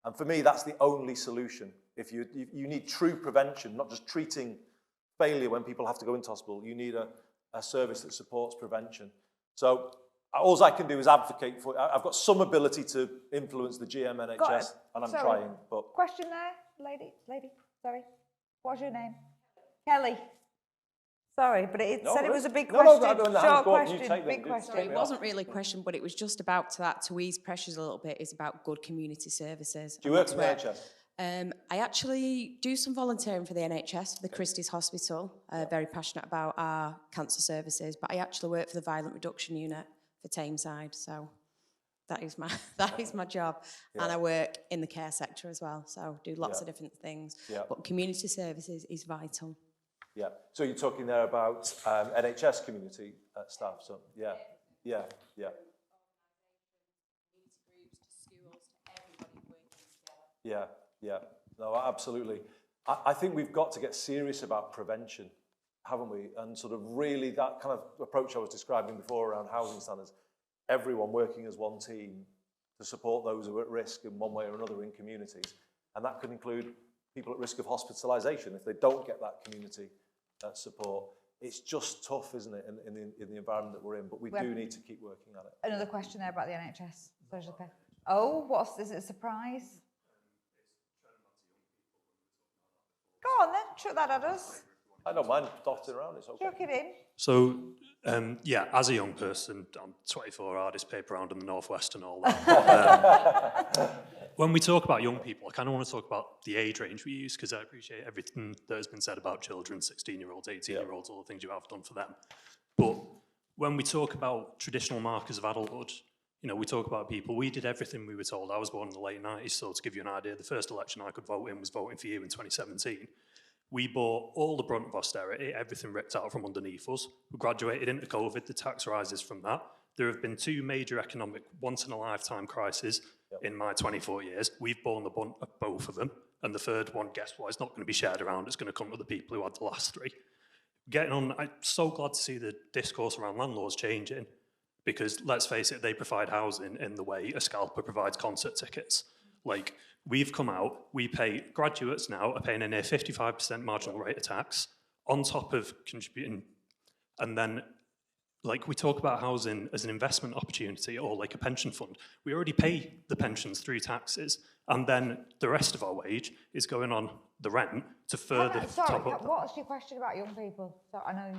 And for me, that's the only solution. If you need true prevention, not just treating failure when people have to go into hospital. You need a service that supports prevention. So all I can do is advocate for it. I've got some ability to influence the GM NHS, and I'm trying. But question there, lady, sorry. What's your name? Kelly. Sorry, but it said it was a big question. Short question, big question. Sorry, it wasn't really a question, but it was just about to ease pressures a little bit, is about good community services. Do you work for the NHS? I actually do some volunteering for the NHS, for the Christie's Hospital. Very passionate about our cancer services, but I actually work for the Violent Reduction Unit for Tameside, so that is my job. Yeah. And I work in the care sector as well, so do lots of different things. Yeah. But community services is vital. Yeah, so you're talking there about NHS community staff, so yeah. Yeah, no, absolutely. I think we've got to get serious about prevention, haven't we? And sort of really that kind of approach I was describing before around housing standards, everyone working as one team to support those who are at risk in one way or another in communities. And that could include people at risk of hospitalisation if they don't get that community support. It's just tough, isn't it, in the environment that we're in, but we do need to keep working at it. Another question there about the NHS social care. Oh, is it a surprise? Go on then, chuck that at us. I don't mind dotting around, it's okay. Chuck it in. So, as a young person, I'm 24, hardest paper round in the Northwest and all that. when we talk about young people, I kind of want to talk about the age range we use, because I appreciate everything that has been said about children, 16-year-olds, 18-year-olds, all the things you have done for them. But when we talk about traditional markers of adulthood, you know, we talk about people, we did everything we were told. I was born in the late 90s, so to give you an idea, the first election I could vote in was voting for you in 2017. We bore all the brunt of austerity, everything ripped out from underneath us. We graduated into COVID, the tax rises from that. There have been two major economic once-in-a-lifetime crises in my 24 years. We've borne the brunt of both of them. And the third one, guess what, it's not going to be shared around. It's going to come to the people who had the last three. Getting on, I'm so glad to see the discourse around landlords changing, because let's face it, they provide housing in the way a scalper provides concert tickets. Like, we've come out, we pay, graduates now are paying a near 55% marginal rate of tax on top of contributing, and then like we talk about housing as an investment opportunity or like a pension fund. We already pay the pensions through taxes, and then the rest of our wage is going on the rent to further top up. What's your question about young people? So I know.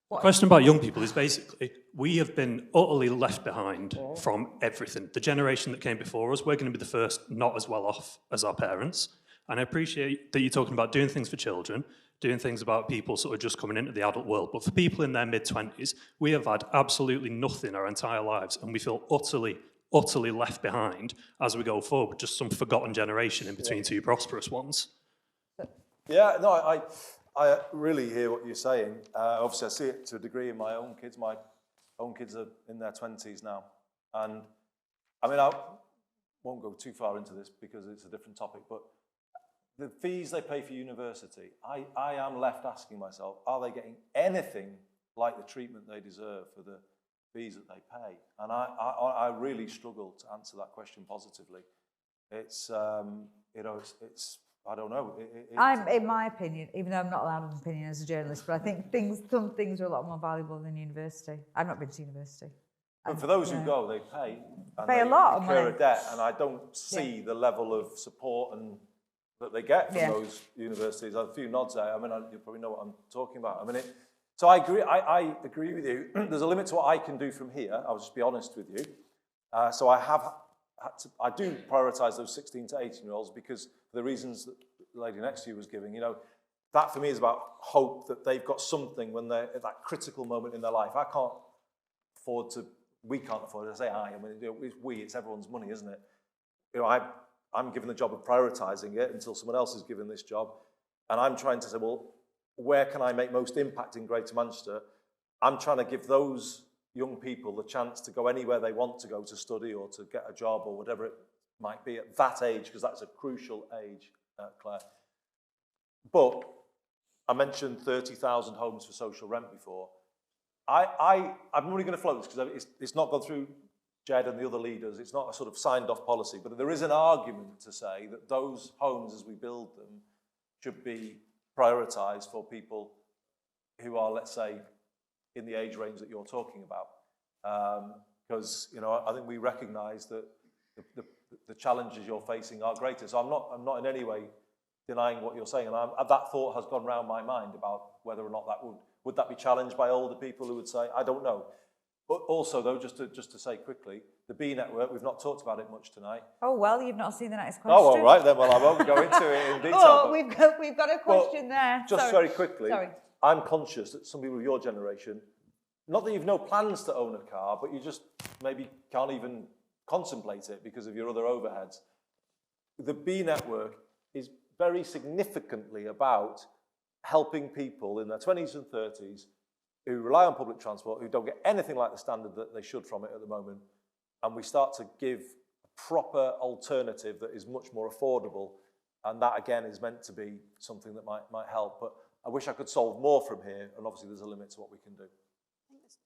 The question about young people is basically, we have been utterly left behind from everything. The generation that came before us, we're going to be the first not as well off as our parents. And I appreciate that you're talking about doing things for children, doing things about people sort of just coming into the adult world. But for people in their mid-20s, we have had absolutely nothing our entire lives, and we feel utterly left behind as we go forward, just some forgotten generation in between two prosperous ones. Yeah, no, I really hear what you're saying. Obviously, I see it to a degree in my own kids. My own kids are in their 20s now. And I mean, I won't go too far into this because it's a different topic, but the fees they pay for university, I am left asking myself, are they getting anything like the treatment they deserve for the fees that they pay? And I really struggle to answer that question positively. It's, you know, it's I don't know. In my opinion, even though I'm not allowed an opinion as a journalist, but I think some things are a lot more valuable than university. I've not been to university. But for those who go, they pay. And pay a lot of money. Incur a debt, and I don't see the level of support and that they get from those universities. A few nods there. I mean, you probably know what I'm talking about. I mean, so I agree. I agree with you. There's a limit to what I can do from here. I'll just be honest with you. So I have had to. I do prioritise those 16 to 18-year-olds because for the reasons that the lady next to you was giving. You know, that for me is about hope that they've got something when they're at that critical moment in their life. I can't afford to. We can't afford to say I mean, you know, it's everyone's money, isn't it? You know, I'm given the job of prioritising it until someone else is given this job. And I'm trying to say, well, where can I make most impact in Greater Manchester? I'm trying to give those young people the chance to go anywhere they want to go to study or to get a job or whatever it might be at that age, because that's a crucial age, Claire. But I mentioned 30,000 homes for social rent before. I'm only going to float this because it's not gone through Jed and the other leaders. It's not a sort of signed off policy, but there is an argument to say that those homes, as we build them, should be prioritised for people who are, let's say, in the age range that you're talking about. Because, you know, I think we recognise that the challenges you're facing are greater. So I'm not in any way denying what you're saying. And that thought has gone round my mind about whether or not that would that be challenged by older people who would say, I don't know. But also, though, just to say quickly, the B network, we've not talked about it much tonight. Oh, well, you've not seen the next question. Oh, all right, then. Well, I won't go into it in detail. Oh, we've got a question there. Just very quickly, I'm conscious that some people of your generation, not that you've no plans to own a car, but you just maybe can't even contemplate it because of your other overheads. The B network is very significantly about helping people in their 20s and 30s who rely on public transport, who don't get anything like the standard that they should from it at the moment, and we start to give a proper alternative that is much more affordable, and that again is meant to be something that might help. But I wish I could solve more from here, and obviously there's a limit to what we can do.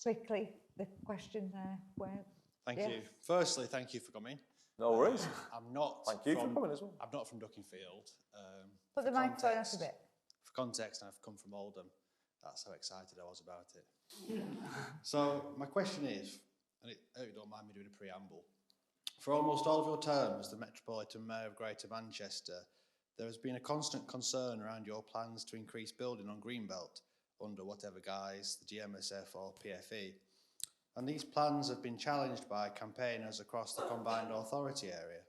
Quickly, the question there. Thank you. Firstly, thank you for coming. No worries. I'm not. Thank you for coming as well. I'm not from Dukinfield. Put the microphone up a bit. For context, I've come from Oldham. That's how excited I was about it. So my question is, and I hope you don't mind me doing a preamble. For almost all of your term as the Metropolitan Mayor of Greater Manchester, there has been a constant concern around your plans to increase building on Greenbelt under whatever guise, the GMSF or PFE. And these plans have been challenged by campaigners across the combined authority area.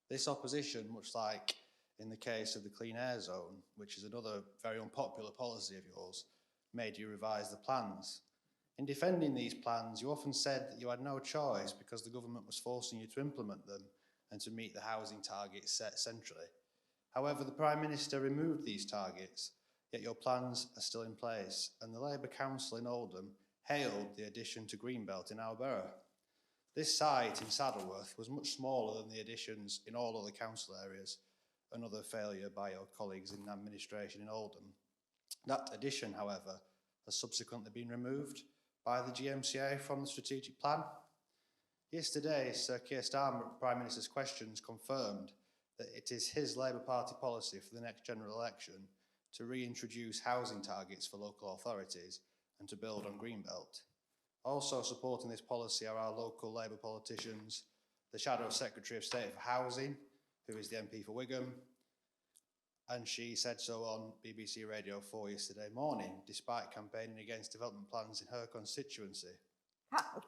This opposition, much like in the case of the Clean Air Zone, which is another very unpopular policy of yours, made you revise the plans. In defending these plans, you often said that you had no choice because the government was forcing you to implement them and to meet the housing targets set centrally. However, the Prime Minister removed these targets, yet your plans are still in place, and the Labour Council in Oldham hailed the addition to Greenbelt in our borough. This site in Saddleworth was much smaller than the additions in all other council areas, another failure by your colleagues in administration in Oldham. That addition, however, has subsequently been removed by the GMCA from the strategic plan. Yesterday, Sir Keir Starmer, Prime Minister's questions confirmed that it is his Labour Party policy for the next general election to reintroduce housing targets for local authorities and to build on Greenbelt. Also supporting this policy are our local Labour politicians, the Shadow Secretary of State for Housing, who is the MP for Wigan, and she said so on BBC Radio 4 yesterday morning, despite campaigning against development plans in her constituency.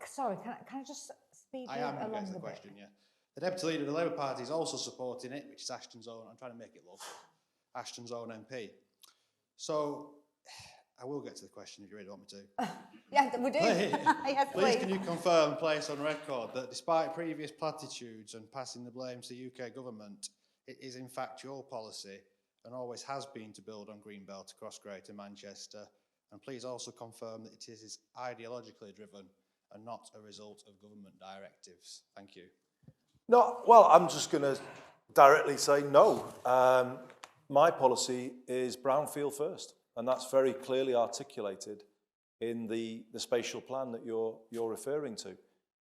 Sorry, can I just speed I am along going to the a question, bit? yeah. The Deputy Leader of the Labour Party is also supporting it, which is Ashton's own, I'm trying to make it local, Ashton's own MP. So, I will get to the question if you really want me to. Yeah, we do. Yes, Please can you confirm, place on record, that despite previous platitudes and passing the blame to the UK government, it is in fact your policy and always has been to build on Greenbelt across Greater Manchester, and please also confirm that it is ideologically driven and not a result of government directives. Thank you. No, well, I'm just going to directly say no. My policy is brownfield first, and that's very clearly articulated in the spatial plan that you're referring to.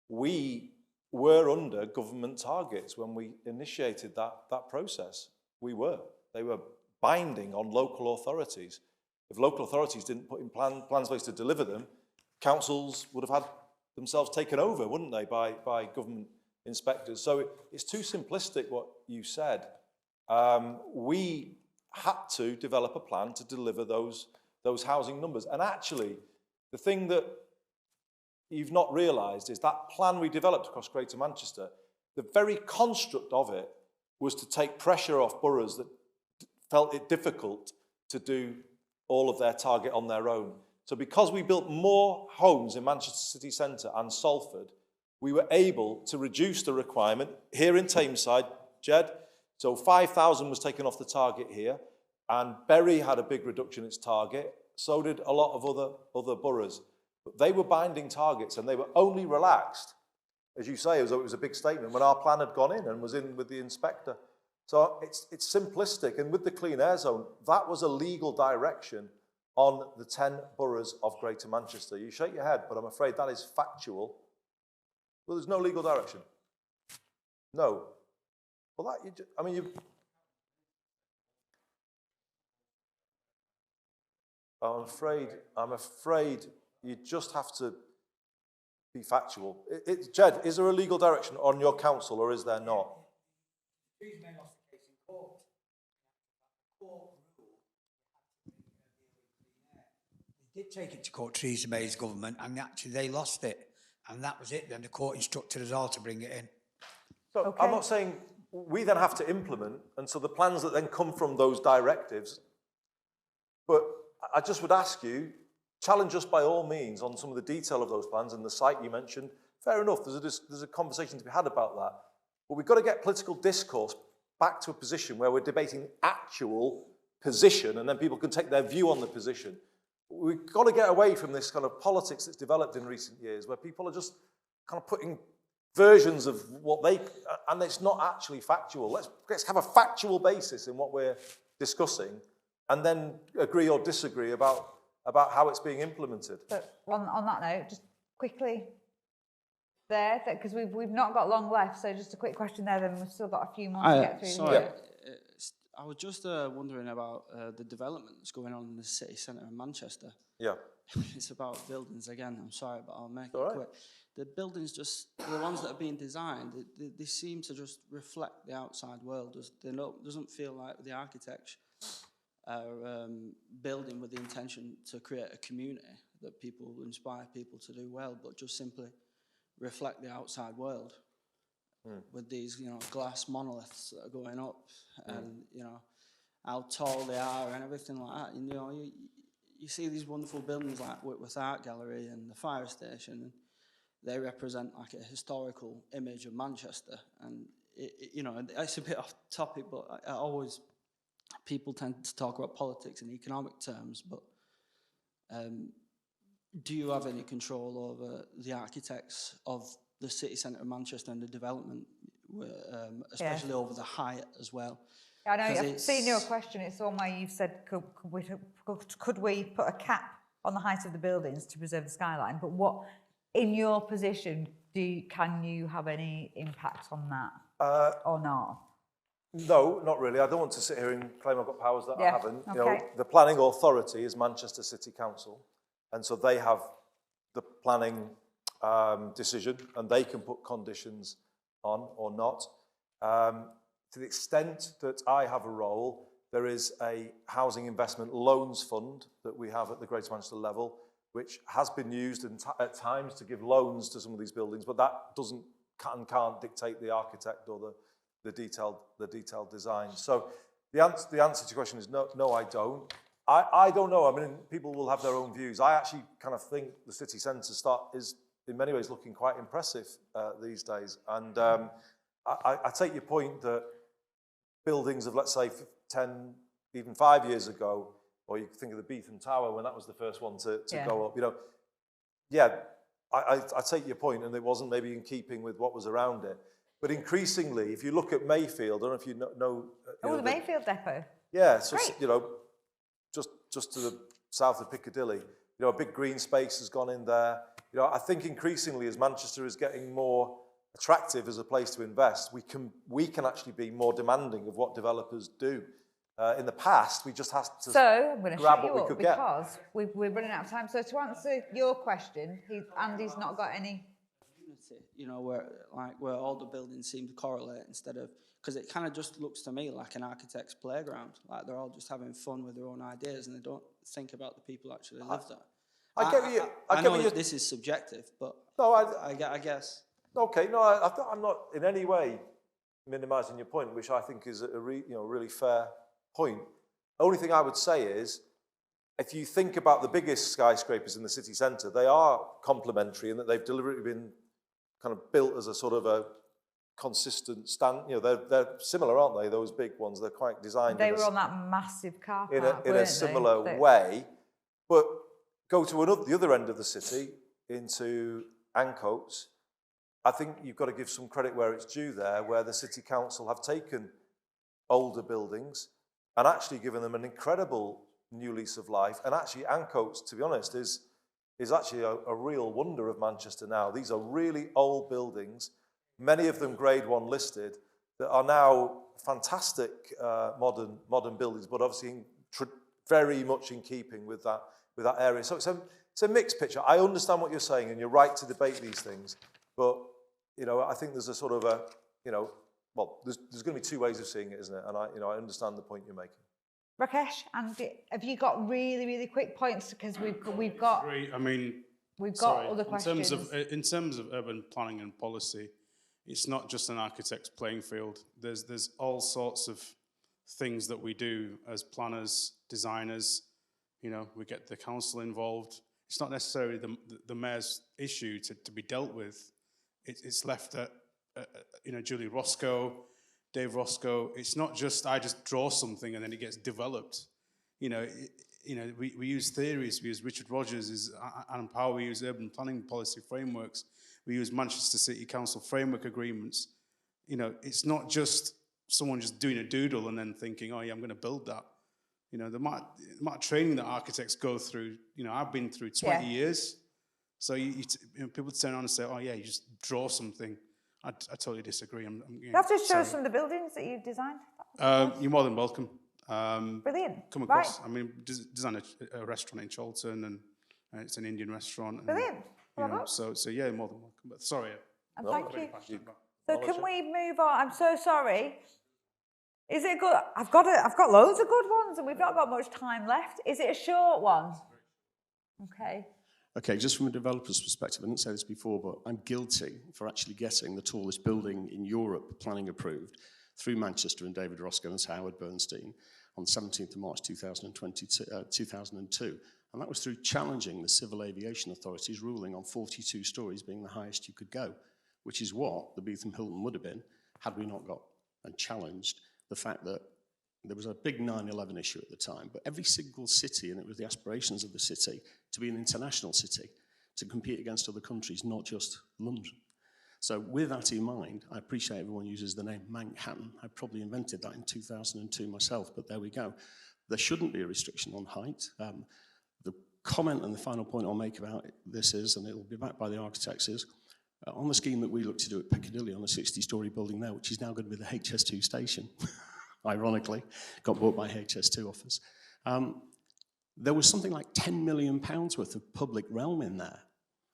We were under government targets when we initiated that process. We were. They were binding on local authorities. If local authorities didn't put in plans in place to deliver them, councils would have had themselves taken over, wouldn't they, by government inspectors. So it's too simplistic what you said. We had to develop a plan to deliver those housing numbers. And actually, the thing that you've not realised is that plan we developed across Greater Manchester, the very construct of it was to take pressure off boroughs that felt it difficult to do all of their target on their own. So because we built more homes in Manchester City Centre and Salford, we were able to reduce the requirement here in Tameside, Jed. So 5,000 was taken off the target here, and Bury had a big reduction in its target. So did a lot of other boroughs. But they were binding targets, and they were only relaxed, as you say, as though it was a big statement, when our plan had gone in and was in with the inspector. So it's simplistic. And with the Clean Air Zone, that was a legal direction on the 10 boroughs of Greater Manchester. You shake your head, but I'm afraid that is factual. Well, there's no legal direction. No. Well, I'm afraid you just have to be factual. Jed, is there a legal direction on your council, or is there not? They did take it to court, Theresa May's government, and actually they lost it. And that was it. Then the court instructed us all to bring it in. So okay. I'm not saying we then have to implement, and so the plans that then come from those directives, but I just would ask you, challenge us by all means on some of the detail of those plans and the site you mentioned. Fair enough, there's a conversation to be had about that. But we've got to get political discourse back to a position where we're debating actual position, and then people can take their view on the position. We've got to get away from this kind of politics that's developed in recent years, where people are just kind of putting versions of what they, and it's not actually factual. Let's have a factual basis in what we're discussing, and then agree or disagree about how it's being implemented. But on that note, just quickly there, because we've not got long left, so just a quick question there, then we've still got a few more to get through. Sorry, I was just wondering about the development that's going on in the city centre of Manchester. Yeah. It's about buildings again, I'm sorry, but I'll make it quick. The buildings the ones that are being designed, they seem to just reflect the outside world. It doesn't feel like the architects are building with the intention to create a community that people inspire people to do well, but just simply reflect the outside world. with these, you know, glass monoliths that are going up, and you know how tall they are and everything like that. And, you know, you see these wonderful buildings like Whitworth Art Gallery and the fire station, and they represent like a historical image of Manchester. And you know, it's a bit off topic, but I always, people tend to talk about politics in economic terms, but do you have any control over the architects of the city centre of Manchester and the development, especially over the Hyatt as well? I know, I've seen your question. It's the one where you've said, could we put a cap on the height of the buildings to preserve the skyline? But what, in your position, can you have any impact on that or not? No, not really. I don't want to sit here and claim I've got powers that I haven't. Okay. You know, the planning authority is Manchester City Council, and so they have the planning decision, and they can put conditions on or not. To the extent that I have a role, there is a housing investment loans fund that we have at the Greater Manchester level, which has been used at times to give loans to some of these buildings, but that can't dictate the architect or the detailed design. So the answer to your question is no, I don't. I don't know. I mean, people will have their own views. I actually kind of think the city centre is in many ways looking quite impressive these days. And I take your point that buildings of, let's say, 10, even 5 years ago, or you think of the Beetham Tower when that was the first one to go up, you know, I take your point, and it wasn't maybe in keeping with what was around it. But increasingly, if you look at Mayfield, I don't know if you know... the Mayfield depot. Yeah, so, you know, just to the south of Piccadilly, you know, a big green space has gone in there. You know, I think increasingly as Manchester is getting more attractive as a place to invest, we can actually be more demanding of what developers do. In the past, we just had to I'm going to grab shut you what we up could get. because we're running out of time. So to answer your question, Andy's not got any... You know, where all the buildings seem to correlate instead of... Because it kind of just looks to me like an architect's playground. Like they're all just having fun with their own ideas and they don't think about the people who actually live there. I know this is subjective, but no, I guess... Okay, no, I'm not in any way minimising your point, which I think is a really fair point. Only thing I would say is, if you think about the biggest skyscrapers in the city centre, they are complementary in that they've deliberately been kind of built as a sort of a consistent stand. You know, they're similar, aren't they? Those big ones, they're quite designed. They were on that massive car park, in a similar way. But go to the other end of the city, into Ancoats. I think you've got to give some credit where it's due there, where the City Council have taken older buildings and actually given them an incredible new lease of life. And actually, Ancoats, to be honest, is actually a real wonder of Manchester now. These are really old buildings, many of them Grade 1 listed, that are now fantastic modern buildings, but obviously very much in keeping with that area. So it's a mixed picture. I understand what you're saying, and you're right to debate these things, but you know, I think there's a sort of a, you know, well, there's going to be two ways of seeing it, isn't it? And I understand the point you're making. Rakesh, and have you got really, really quick points? Because we've got. I mean, we've got other questions. In terms of urban planning and policy, it's not just an architect's playing field. There's all sorts of things that we do as planners, designers. You know, we get the council involved. It's not necessarily the mayor's issue to be dealt with. It's left at you know, Julie Roscoe, Dave Roscoe. It's not just I just draw something and then it gets developed. You know, we use theories. We use Richard Rogers' Adam Power. We use urban planning policy frameworks. We use Manchester City Council framework agreements. You know, it's not just someone just doing a doodle and then thinking, oh yeah, I'm going to build that. You know, the amount of training that architects go through. You know, I've been through 20 years. So you know, people turn around and say, oh yeah, you just draw something. I totally disagree. You have to show us some of the buildings that you've designed. You're more than welcome. Brilliant. Come across. Right. I mean, design a restaurant in Cholton, and it's an Indian restaurant. And, brilliant. You know, so yeah, more than welcome. But sorry. And thank you. So can we move on? I'm so sorry. Is it good? I've got loads of good ones, and we've not got much time left. Is it a short one? Okay. Okay, just from a developer's perspective, I didn't say this before, but I'm guilty for actually getting the tallest building in Europe planning approved through Manchester and David Roscoe's Howard Bernstein on the 17th of March 2002. And that was through challenging the Civil Aviation Authority's ruling on 42 stories being the highest you could go, which is what the Beetham Hilton would have been had we not got and challenged the fact that there was a big 9/11 issue at the time, but every single city, and it was the aspirations of the city, to be an international city, to compete against other countries, not just London. So with that in mind, I appreciate everyone uses the name Manhattan. I probably invented that in 2002 myself, but there we go. There shouldn't be a restriction on height. The comment and the final point I'll make about this is, and it will be backed by the architects, is on the scheme that we look to do at Piccadilly on a 60-storey building there, which is now going to be the HS2 station, ironically, got bought by HS2 office. There was something like £10 million worth of public realm in there.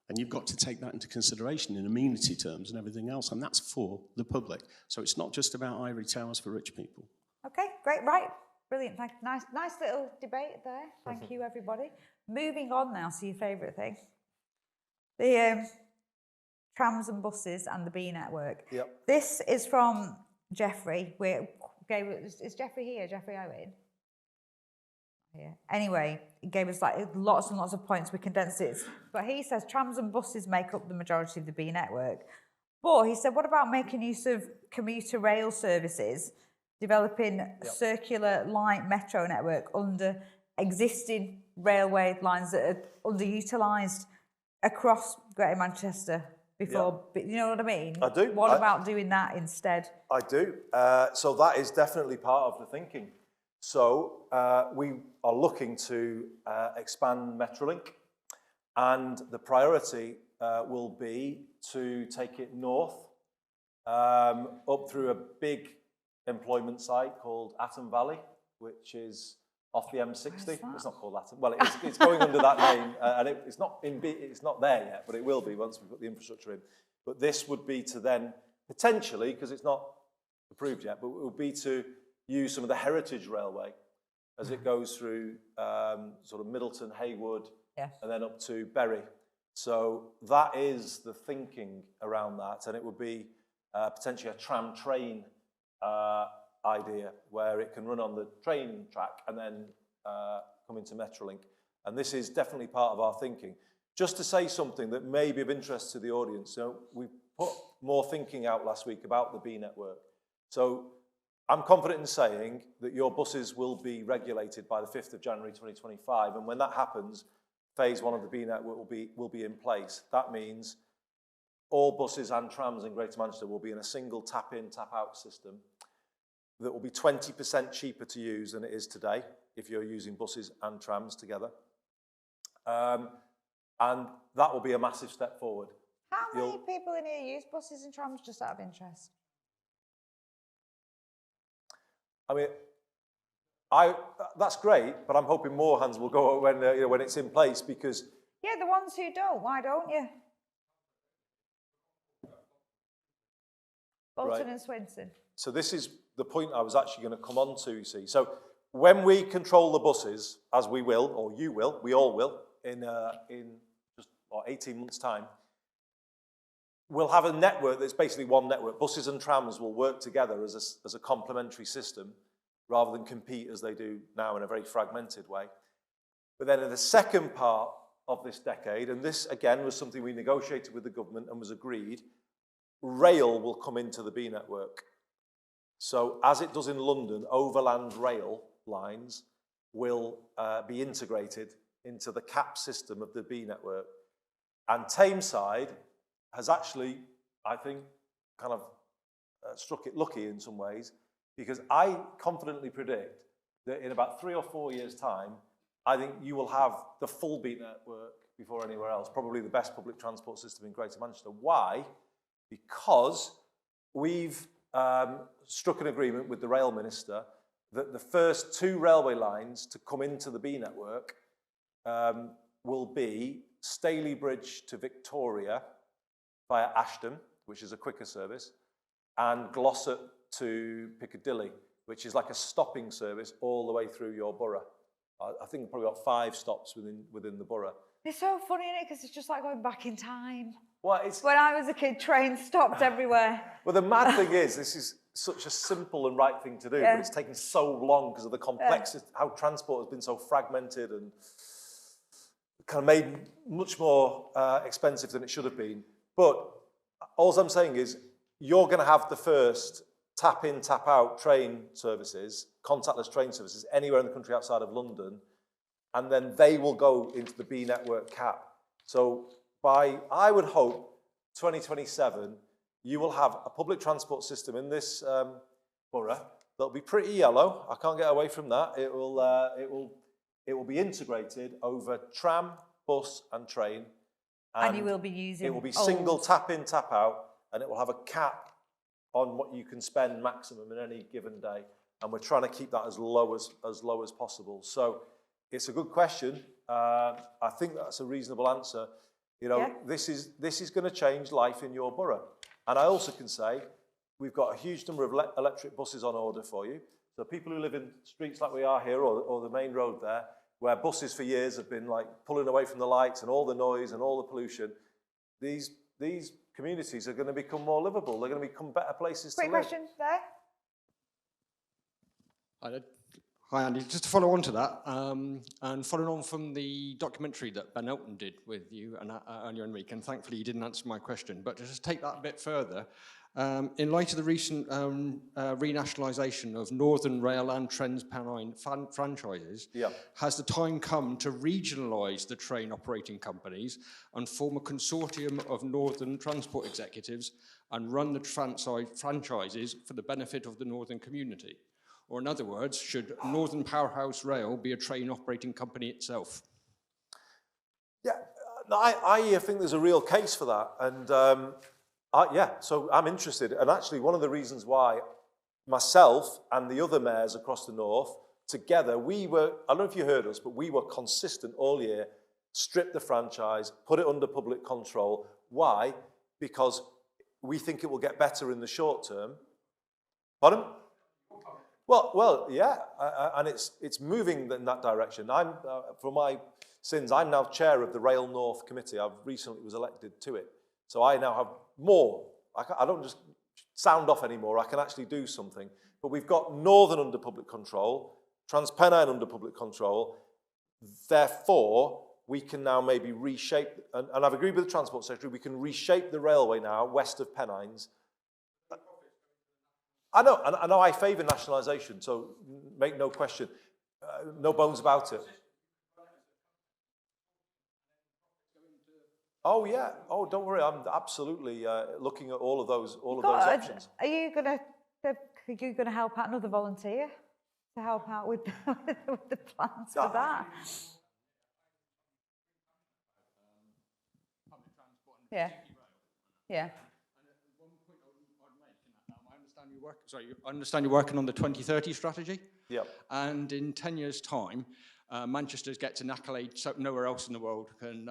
And you've got to take that into consideration in amenity terms and everything else, and that's for the public. So it's not just about ivory towers for rich people. Okay, great, right. Brilliant, thank you. Nice little debate there. Thank you, everybody. Moving on now to your favourite thing. The trams and buses and the B network. Yep. This is from Jeffrey. Is Jeffrey here? Jeffrey Owen? Yeah. Anyway, he gave us like lots and lots of points. We condensed it. But he says trams and buses make up the majority of the B network. But he said, what about making use of commuter rail services, developing circular light metro network under existing railway lines that are underutilised across Greater Manchester before, you know what I mean? I do. What about doing that instead? I do. So that is definitely part of the thinking. So we are looking to expand Metrolink, and the priority will be to take it north up through a big employment site called Atom Valley, which is off the M60. It's not called Atom. Well, it's going under that name, and it's not there yet, but it will be once we put the infrastructure in. But this would be to then potentially, because it's not approved yet, but it would be to use some of the heritage railway as it goes through sort of Middleton, Haywood, and then up to Bury. So that is the thinking around that, and it would be potentially a tram train idea where it can run on the train track and then come into Metrolink. And this is definitely part of our thinking. Just to say something that may be of interest to the audience, so we put more thinking out last week about the B network. So I'm confident in saying that your buses will be regulated by the 5th of January 2025, and when that happens, phase 1 of the B network will be in place. That means all buses and trams in Greater Manchester will be in a single tap-in, tap-out system that will be 20% cheaper to use than it is today if you're using buses and trams together. And that will be a massive step forward. How many people in here use buses and trams, just out of interest? I mean, that's great, but I'm hoping more hands will go up when it's in place, because... Yeah, the ones who don't, why don't you? Bolton and Swinton. So this is the point I was actually going to come on to, you see. So when we control the buses, as we will, or you will, we all will, in just 18 months' time, we'll have a network that's basically one network. Buses and trams will work together as a complementary system rather than compete as they do now in a very fragmented way. But then in the second part of this decade, and this again was something we negotiated with the government and was agreed, rail will come into the B network. So as it does in London, overland rail lines will be integrated into the CAP system of the B network. And Tameside has actually, I think, kind of struck it lucky in some ways, because I confidently predict that in about 3 or 4 years' time, I think you will have the full B network before anywhere else, probably the best public transport system in Greater Manchester. Why? Because we've struck an agreement with the Rail Minister that the first 2 railway lines to come into the B network will be Stalybridge to Victoria via Ashton, which is a quicker service, and Glossop to Piccadilly, which is like a stopping service all the way through your borough. I think we've probably got 5 stops within the borough. It's so funny, isn't it? Because it's just like going back in time. Well, it's... When I was a kid, trains stopped everywhere. Well, the mad thing is, this is such a simple and right thing to do, but it's taken so long because of the complexity, how transport has been so fragmented and kind of made much more expensive than it should have been. But all I'm saying is, you're going to have the first tap-in, tap-out train services, contactless train services, anywhere in the country outside of London, and then they will go into the B network cap. So by, I would hope, 2027, you will have a public transport system in this borough that'll be pretty yellow. I can't get away from that. It will be integrated over tram, bus, and train. And you will be using it will be single tap in, tap out, and it will have a cap on what you can spend maximum in any given day. And we're trying to keep that as low as possible. So it's a good question. I think that's a reasonable answer. You know, this is going to change life in your borough. And I also can say we've got a huge number of electric buses on order for you. So people who live in streets like we are here, or the main road there, where buses for years have been like pulling away from the lights and all the noise and all the pollution, these communities are going to become more livable. They're going to become better places to live. Quick question there. Hi, Andy. Just to follow on to that, and following on from the documentary that Ben Elton did with you earlier in the week, and thankfully you didn't answer my question, but to just take that a bit further, in light of the recent renationalisation of Northern Rail and Trans-Pennine franchises, has the time come to regionalise the train operating companies and form a consortium of Northern transport executives and run the franchises for the benefit of the Northern community? Or in other words, should Northern Powerhouse Rail be a train operating company itself? Yeah, I think there's a real case for that. And so I'm interested. And actually, one of the reasons why myself and the other mayors across the north, together, we were, I don't know if you heard us, but we were consistent all year, strip the franchise, put it under public control. Why? Because we think it will get better in the short term. Pardon? Well, yeah, and it's moving in that direction. I'm, for my sins, I'm now chair of the Rail North Committee. I've recently was elected to it. So I now have more. I don't just sound off anymore. I can actually do something. But we've got Northern under public control, Trans-Pennine under public control. Therefore, we can now maybe reshape, and I've agreed with the Transport Secretary, we can reshape the railway now west of Pennines. I know I favour nationalisation, so make no question, no bones about it. Oh yeah, oh don't worry, I'm absolutely looking at all of those options. Are you gonna help out another volunteer to help out with the plans for that? Yeah, yeah. I understand you're working on the 2030 strategy. Yeah. And in 10 years' time, Manchester gets an accolade so nowhere else in the world can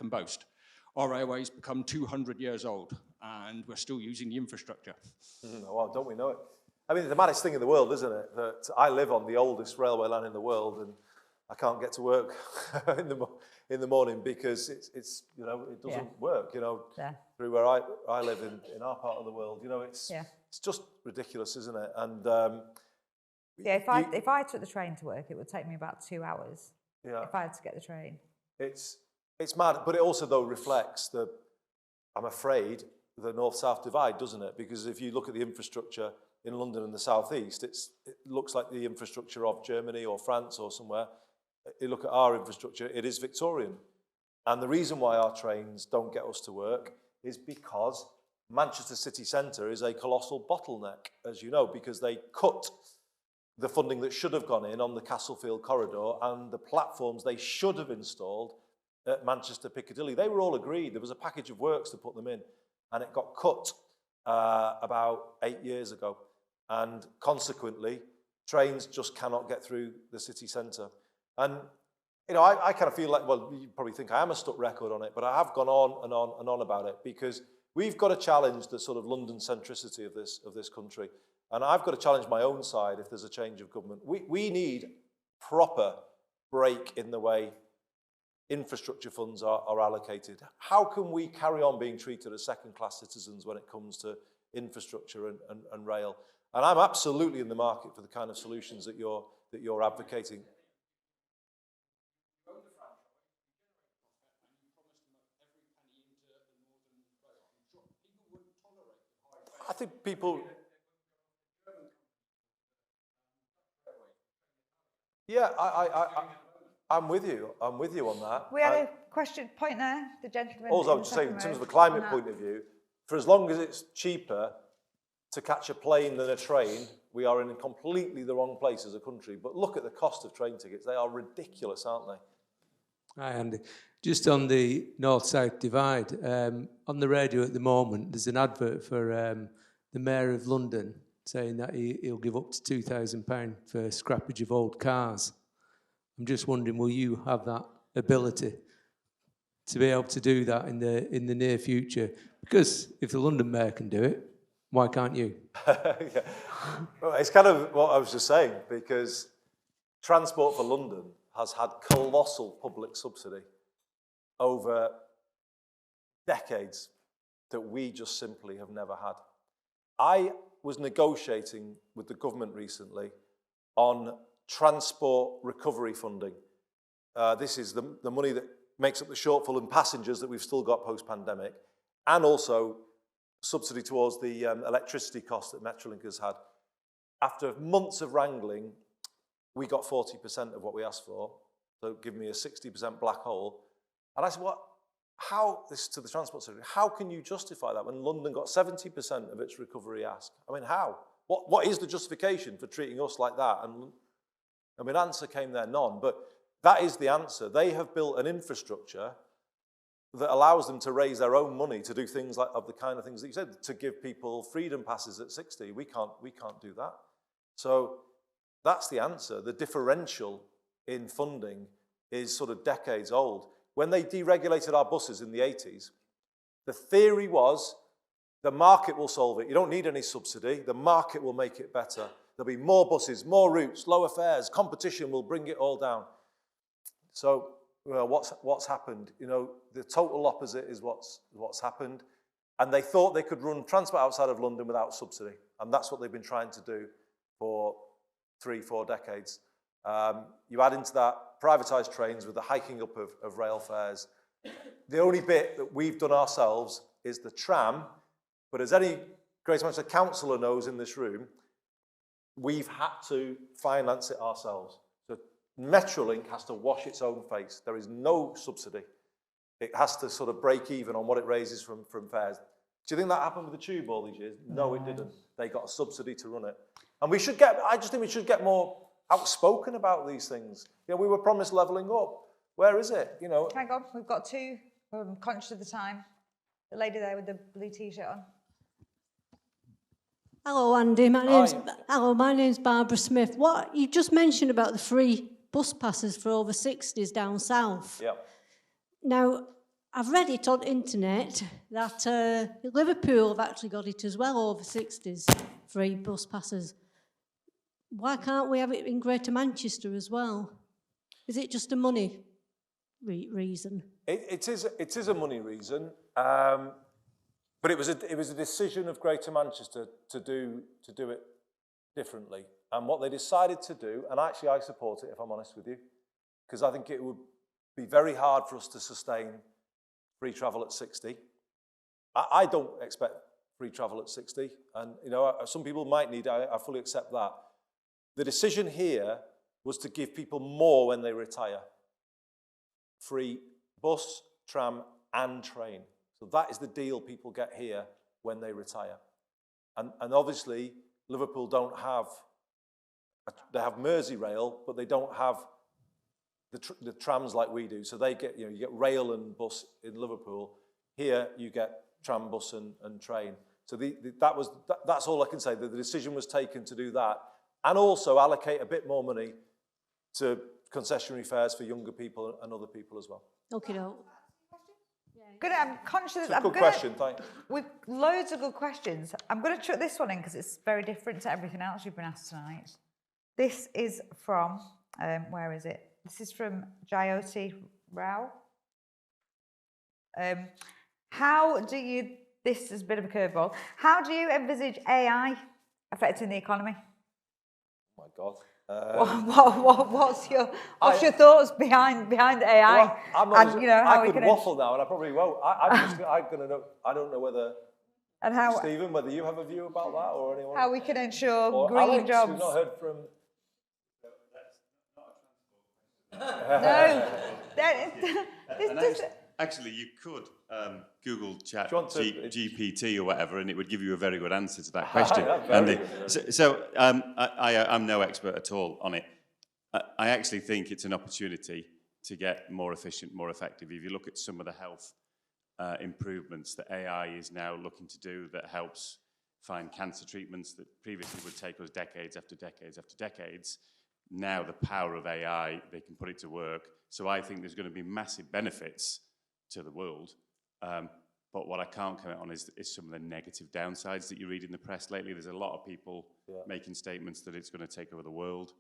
boast. Our railways become 200 years old, and we're still using the infrastructure. Well, don't we know it? I mean, the maddest thing in the world, isn't it? That I live on the oldest railway line in the world, and I can't get to work in the morning because it's you know, it doesn't work, you know, through where I live in our part of the world. You know, it's just ridiculous, isn't it? And if I took the train to work, it would take me about 2 hours. Yeah. If I had to get the train. It's mad, but it also though reflects I'm afraid, the north-south divide, doesn't it? Because if you look at the infrastructure in London and the southeast, it looks like the infrastructure of Germany or France or somewhere. You look at our infrastructure, it is Victorian. And the reason why our trains don't get us to work is because Manchester city centre is a colossal bottleneck, as you know, because they cut the funding that should have gone in on the Castlefield corridor and the platforms they should have installed at Manchester Piccadilly. They were all agreed. There was a package of works to put them in, and it got cut about 8 years ago. And consequently, trains just cannot get through the city centre. And, you know, I kind of feel like, well, you probably think I am a stuck record on it, but I have gone on and on and on about it because we've got to challenge the sort of London centricity of this country. And I've got to challenge my own side if there's a change of government. We need proper break in the way infrastructure funds are allocated. How can we carry on being treated as second-class citizens when it comes to infrastructure and rail? And I'm absolutely in the market for the kind of solutions that you're advocating. I think people... Yeah, I'm with you. I'm with you on that. We had a point there, the gentleman. Also, I would just say, in terms of a climate point of view, for as long as it's cheaper to catch a plane than a train, we are in completely the wrong place as a country. But look at the cost of train tickets. They are ridiculous, aren't they? Hi, Andy. Just on the north-south divide, on the radio at the moment, there's an advert for the Mayor of London saying that he'll give up to £2,000 for scrappage of old cars. I'm just wondering, will you have that ability to be able to do that in the near future? Because if the London Mayor can do it, why can't you? Yeah. Well, it's kind of what I was just saying, because Transport for London has had colossal public subsidy over decades that we just simply have never had. I was negotiating with the government recently on transport recovery funding. This is the money that makes up the shortfall in passengers that we've still got post-pandemic, and also subsidy towards the electricity cost that Metrolink has had. After months of wrangling, we got 40% of what we asked for, so give me a 60% black hole. And I said, how, this is to the Transport Secretary, how can you justify that when London got 70% of its recovery ask? I mean, how? What is the justification for treating us like that? And I mean, answer came there, none, but that is the answer. They have built an infrastructure that allows them to raise their own money to do things like of the kind of things that you said, to give people freedom passes at 60. We can't do that. So that's the answer. The differential in funding is sort of decades old. When they deregulated our buses in the 80s, the theory was the market will solve it. You don't need any subsidy. The market will make it better. There'll be more buses, more routes, lower fares. Competition will bring it all down. So, well, what's happened? You know, the total opposite is what's happened. And they thought they could run transport outside of London without subsidy. And that's what they've been trying to do for 3-4 decades. You add into that privatised trains with the hiking up of rail fares. The only bit that we've done ourselves is the tram, but as any Greater Manchester councillor knows in this room, we've had to finance it ourselves. So Metrolink has to wash its own face. There is no subsidy. It has to sort of break even on what it raises from fares. Do you think that happened with the tube all these years? No, it didn't. They got a subsidy to run it. And I just think we should get more outspoken about these things. You know, we were promised levelling up. Where is it? You know. Hang on, we've got two. I'm conscious of the time. The lady there with the blue t-shirt on. Hello, Andy. My name's Barbara Smith. What you just mentioned about the free bus passes for over 60s down south. Yeah. Now, I've read it on the internet that Liverpool have actually got it as well, over 60s, free bus passes. Why can't we have it in Greater Manchester as well? Is it just a money reason? It is a money reason, but it was a decision of Greater Manchester to do it differently. And what they decided to do, and actually I support it if I'm honest with you, because I think it would be very hard for us to sustain free travel at 60. I don't expect free travel at 60, and you know some people might need. I fully accept that. The decision here was to give people more when they retire. Free bus, tram, and train. So that is the deal people get here when they retire. And obviously, Liverpool don't have, they have Merseyrail, but they don't have the trams like we do. So they get, you get rail and bus in Liverpool. Here, you get tram, bus, and train. So that's all I can say. The decision was taken to do that. And also allocate a bit more money to concessionary fares for younger people and other people as well. Okay, no. Good, I'm conscious. It's a good question, thank you. With loads of good questions. I'm going to chuck this one in because it's very different to everything else you've been asked tonight. This is from, where is it? This is from Jyoti Rao. How do you, this is a bit of a curveball, how do you envisage AI affecting the economy? Oh my God. What's your thoughts behind AI? Well, I'm not, and, you know, how I we could can waffle now, and I probably won't. I'm gonna know. I don't know whether. And how, Stephen, whether you have a view about that or anyone? How we can ensure or green Alex, jobs. We've not heard from. No. Actually, you could Google Chat GPT or whatever, and it would give you a very good answer to that question, Andy. I'm no expert at all on it. I actually think it's an opportunity to get more efficient, more effective. If you look at some of the health improvements that AI is now looking to do that helps find cancer treatments that previously would take us decades after decades after decades, now the power of AI, they can put it to work. So I think there's going to be massive benefits to the world. But what I can't comment on is some of the negative downsides that you read in the press lately. There's a lot of people making statements that it's going to take over the world.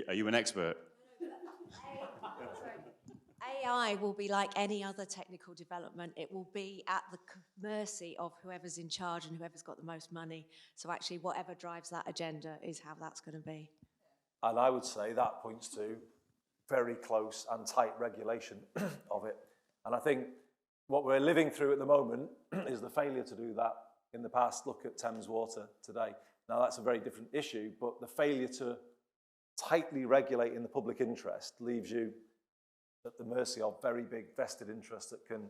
Are you an expert? AI will be like any other technical development. It will be at the mercy of whoever's in charge and whoever's got the most money. So actually, whatever drives that agenda is how that's going to be. And I would say that points to very close and tight regulation of it. And I think what we're living through at the moment is the failure to do that in the past. Look at Thames Water today. Now, that's a very different issue, but the failure to tightly regulate in the public interest leaves you at the mercy of very big vested interests that can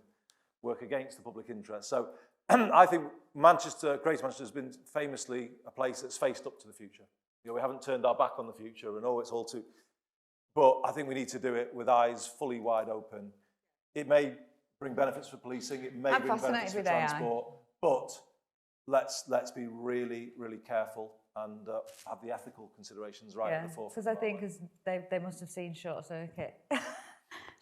work against the public interest. So I think Manchester, Greater Manchester, has been famously a place that's faced up to the future. You know, we haven't turned our back on the future and it's all too... But I think we need to do it with eyes fully wide open. It may bring benefits for policing, it may bring benefits for transport, but let's be really, really careful and have the ethical considerations right at the forefront. Because I think they must have seen Short Circuit.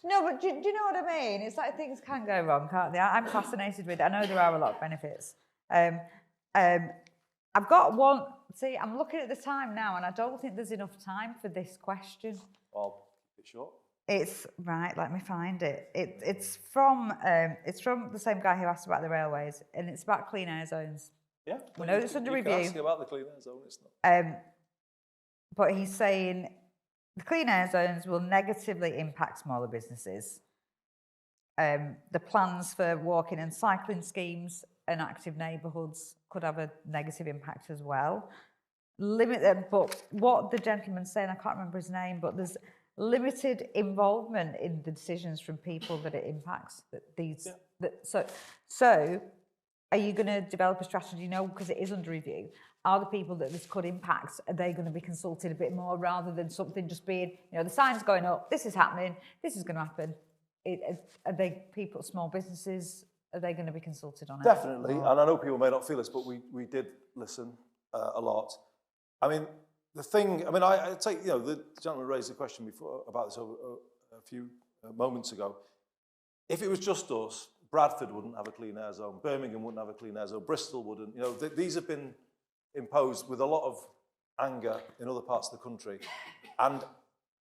No, but do you know what I mean? It's like things can go wrong, can't they? I'm fascinated with it. I know there are a lot of benefits. I've got one. See, I'm looking at the time now, and I don't think there's enough time for this question. I'll keep it short. It's right. Let me find it. It's from the same guy who asked about the railways, and it's about clean air zones. Yeah, we know it's under review. You can ask about the clean air zone. It's not. But he's saying the clean air zones will negatively impact smaller businesses. The plans for walking and cycling schemes and active neighbourhoods could have a negative impact as well. But what the gentleman's saying, I can't remember his name, but there's limited involvement in the decisions from people that it impacts. So are you going to develop a strategy? No, because it is under review. Are the people that this could impact, are they going to be consulted a bit more rather than something just being, the sign's going up, this is happening, this is going to happen? Are they people, small businesses, are they going to be consulted on it? Definitely, and I know people may not feel this, but we did listen a lot. I mean, I take, the gentleman raised a question before about this a few moments ago. If it was just us, Bradford wouldn't have a clean air zone, Birmingham wouldn't have a clean air zone, Bristol wouldn't. These have been imposed with a lot of anger in other parts of the country. And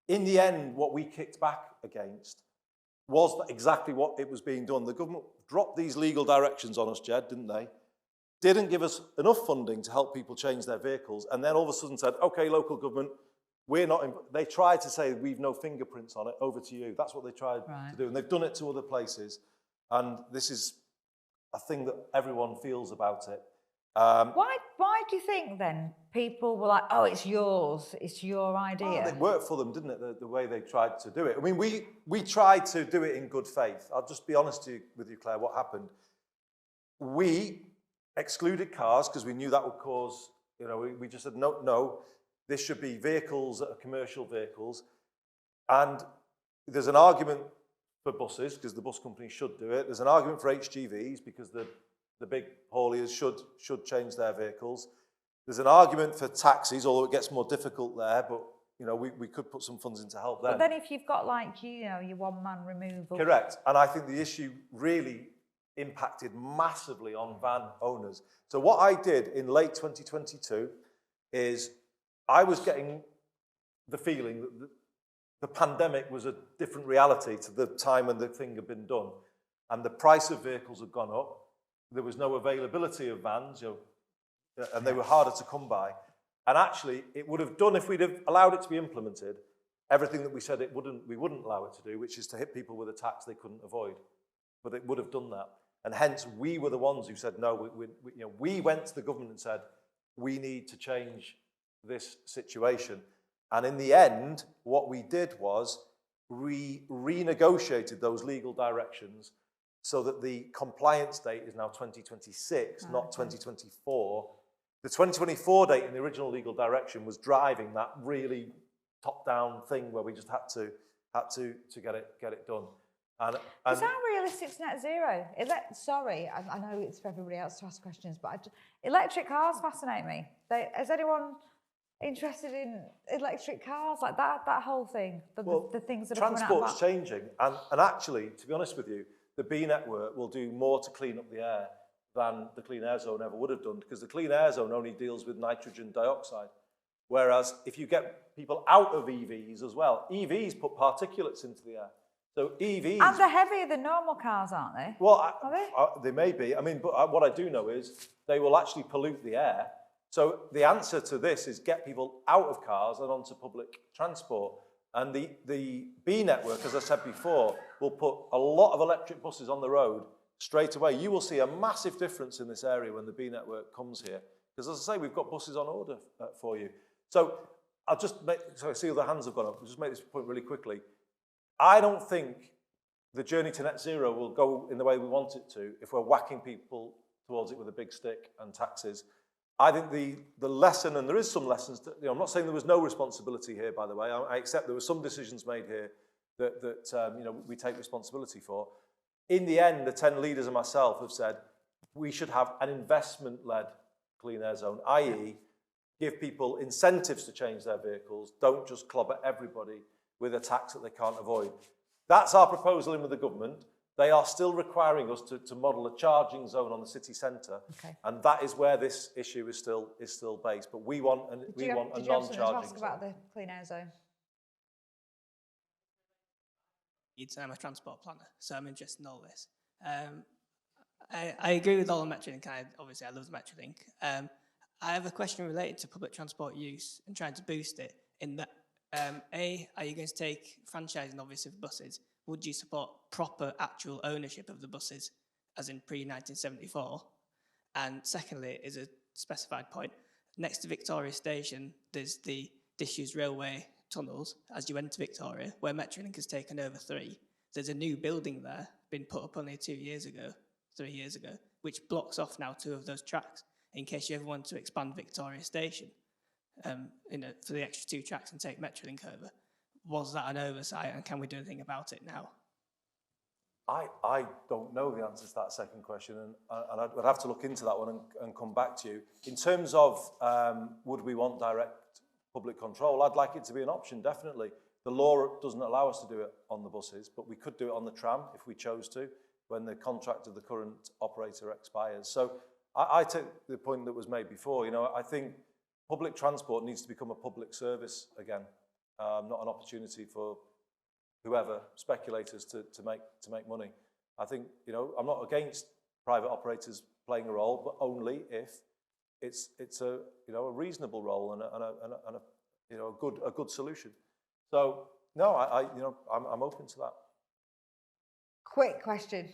in the end, what we kicked back against was exactly what it was being done. The government dropped these legal directions on us, Jed, didn't they? Didn't give us enough funding to help people change their vehicles, and then all of a sudden said, okay, local government, we're not... They tried to say, we've no fingerprints on it, over to you. That's what they tried to do, and they've done it to other places. And this is a thing that everyone feels about it. Why do you think then people were like, oh, it's yours, it's your idea? Well, it worked for them, didn't it, the way they tried to do it? I mean, we tried to do it in good faith. I'll just be honest with you, Claire, what happened. We excluded cars because we knew that would cause, we just said, no, this should be vehicles that are commercial vehicles. And there's an argument for buses because the bus company should do it. There's an argument for HGVs because the big hauliers should change their vehicles. There's an argument for taxis, although it gets more difficult there, but we could put some funds in to help them. But then if you've got your one-man removal. Correct. And I think the issue really impacted massively on van owners. So what I did in late 2022 is I was getting the feeling that the pandemic was a different reality to the time when the thing had been done. And the price of vehicles had gone up. There was no availability of vans, and they were harder to come by. And actually, it would have done, if we'd have allowed it to be implemented, everything that we said we wouldn't allow it to do, which is to hit people with a tax they couldn't avoid. But it would have done that. And hence, we were the ones who said, no, we went to the government and said, we need to change this situation. And in the end, what we did was renegotiated those legal directions so that the compliance date is now 2026, not 2024. The 2024 date in the original legal direction was driving that really top-down thing where we just had to get it done. And is that realistic to net zero? Sorry, I know it's for everybody else to ask questions, but electric cars fascinate me. Is anyone interested in electric cars, like that whole thing? The things that are coming out of transport's changing, and actually, to be honest with you, the B network will do more to clean up the air than the Clean Air Zone ever would have done, because the Clean Air Zone only deals with nitrogen dioxide. Whereas if you get people out of EVs as well, EVs put particulates into the air. So EVs... And they're heavier than normal cars, aren't they? Well, they may be. I mean, but what I do know is they will actually pollute the air. So the answer to this is get people out of cars and onto public transport. And the B network, as I said before, will put a lot of electric buses on the road straight away. You will see a massive difference in this area when the B network comes here. Because as I say, we've got buses on order for you. So I'll just make, so I see all the hands have gone up. I'll just make this point really quickly. I don't think the journey to net zero will go in the way we want it to if we're whacking people towards it with a big stick and taxes. I think the lesson, and there is some lessons, I'm not saying there was no responsibility here, by the way. I accept there were some decisions made here that we take responsibility for. In the end, the 10 leaders and myself have said we should have an investment-led clean air zone, i.e. give people incentives to change their vehicles, don't just clobber everybody with a tax that they can't avoid. That's our proposal in with the government. They are still requiring us to model a charging zone on the city centre, and that is where this issue is still based. But we want a non-charging zone. Did you have something to ask about the clean air zone? I'm a transport planner, so I'm interested in all this. I agree with all the Metrolink. Obviously, I love the Metrolink. I have a question related to public transport use and trying to boost it. In that, are you going to take franchising, obviously, of buses? Would you support proper actual ownership of the buses, as in pre-1974? And secondly, is a specified point, next to Victoria Station, there's the disused railway tunnels as you enter Victoria, where Metrolink has taken over 3. There's a new building there, been put up only 3 years ago, which blocks off now 2 of those tracks, in case you ever want to expand Victoria Station, for the extra 2 tracks and take Metrolink over. Was that an oversight, and can we do anything about it now? I don't know the answer to that second question, and I'd have to look into that one and come back to you. In terms of would we want direct public control, I'd like it to be an option, definitely. The law doesn't allow us to do it on the buses, but we could do it on the tram if we chose to, when the contract of the current operator expires. So I take the point that was made before. I think public transport needs to become a public service again. Not an opportunity for whoever, speculators, to make money. I think, I'm not against private operators playing a role, but only if it's a reasonable role and a good solution. So no, I'm open to that. Quick question.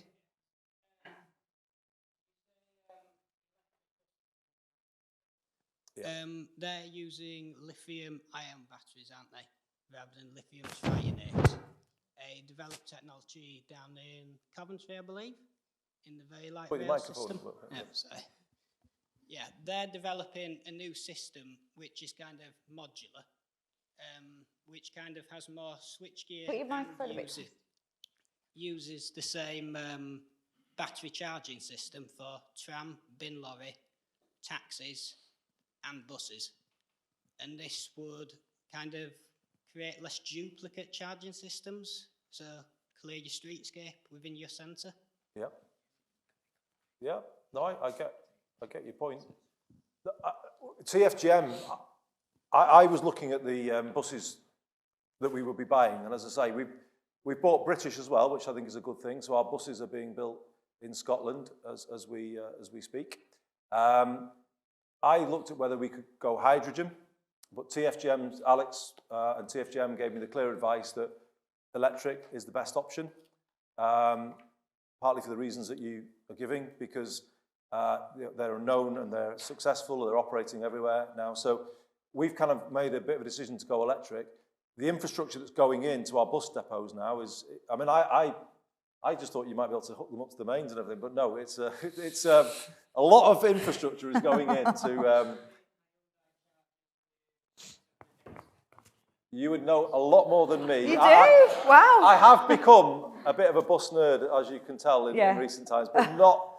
They're using lithium-ion batteries, aren't they? Rather than lithium cyanate. A developed technology down in Coventry, I believe, in the very light rail system. Yeah, they're developing a new system which is kind of modular, which kind of has more switchgear and uses the same battery charging system for tram, bin lorry, taxis, and buses. And this would kind of create less duplicate charging systems, so clear your streetscape within your centre. Yeah, no, I get your point. TFGM, I was looking at the buses that we would be buying. And as I say, we've bought British as well, which I think is a good thing. So our buses are being built in Scotland as we speak. I looked at whether we could go hydrogen, but Alex and TFGM gave me the clear advice that electric is the best option, partly for the reasons that you are giving, because they're known and they're successful, they're operating everywhere now. So we've kind of made a bit of a decision to go electric. The infrastructure that's going into our bus depots now is, I mean, I just thought you might be able to hook them up to the mains and everything, but no, it's a lot of infrastructure is going into. You would know a lot more than me. You do? Wow. I have become a bit of a bus nerd, as you can tell in recent times, but not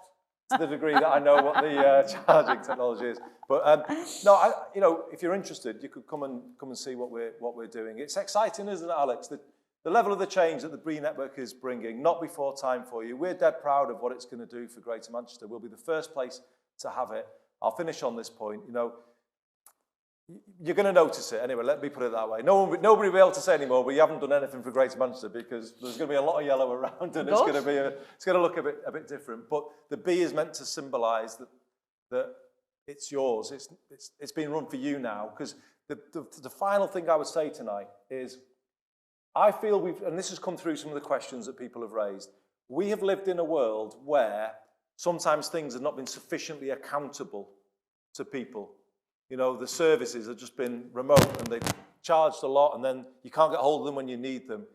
to the degree that I know what the charging technology is. But no, you know, if you're interested, you could come and see what we're doing. It's exciting, isn't it, Alex? The level of the change that the BRE network is bringing, not before time for you. We're dead proud of what it's going to do for Greater Manchester. We'll be the first place to have it. I'll finish on this point. You know, you're going to notice it anyway. Let me put it that way. Nobody will be able to say anymore, but you haven't done anything for Greater Manchester, because there's going to be a lot of yellow around, and it's going to look a bit different. But the B is meant to symbolise that it's yours. It's been run for you now. Because the final thing I would say tonight is, I feel and this has come through some of the questions that people have raised, we have lived in a world where sometimes things have not been sufficiently accountable to people. You know, the services have just been remote and they've charged a lot, and then you can't get hold of them when you need them.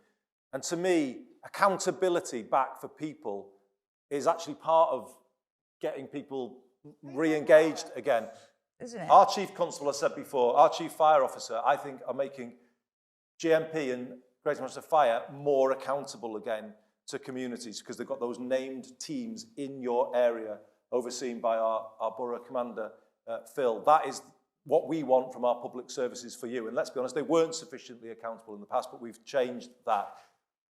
And to me, accountability back for people is actually part of getting people re-engaged again. Isn't it? Our Chief Constable, as I said before, our Chief Fire Officer, I think, are making GMP and Greater Manchester Fire more accountable again to communities, because they've got those named teams in your area overseen by our Borough Commander, Phil. That is what we want from our public services for you. And let's be honest, they weren't sufficiently accountable in the past, but we've changed that.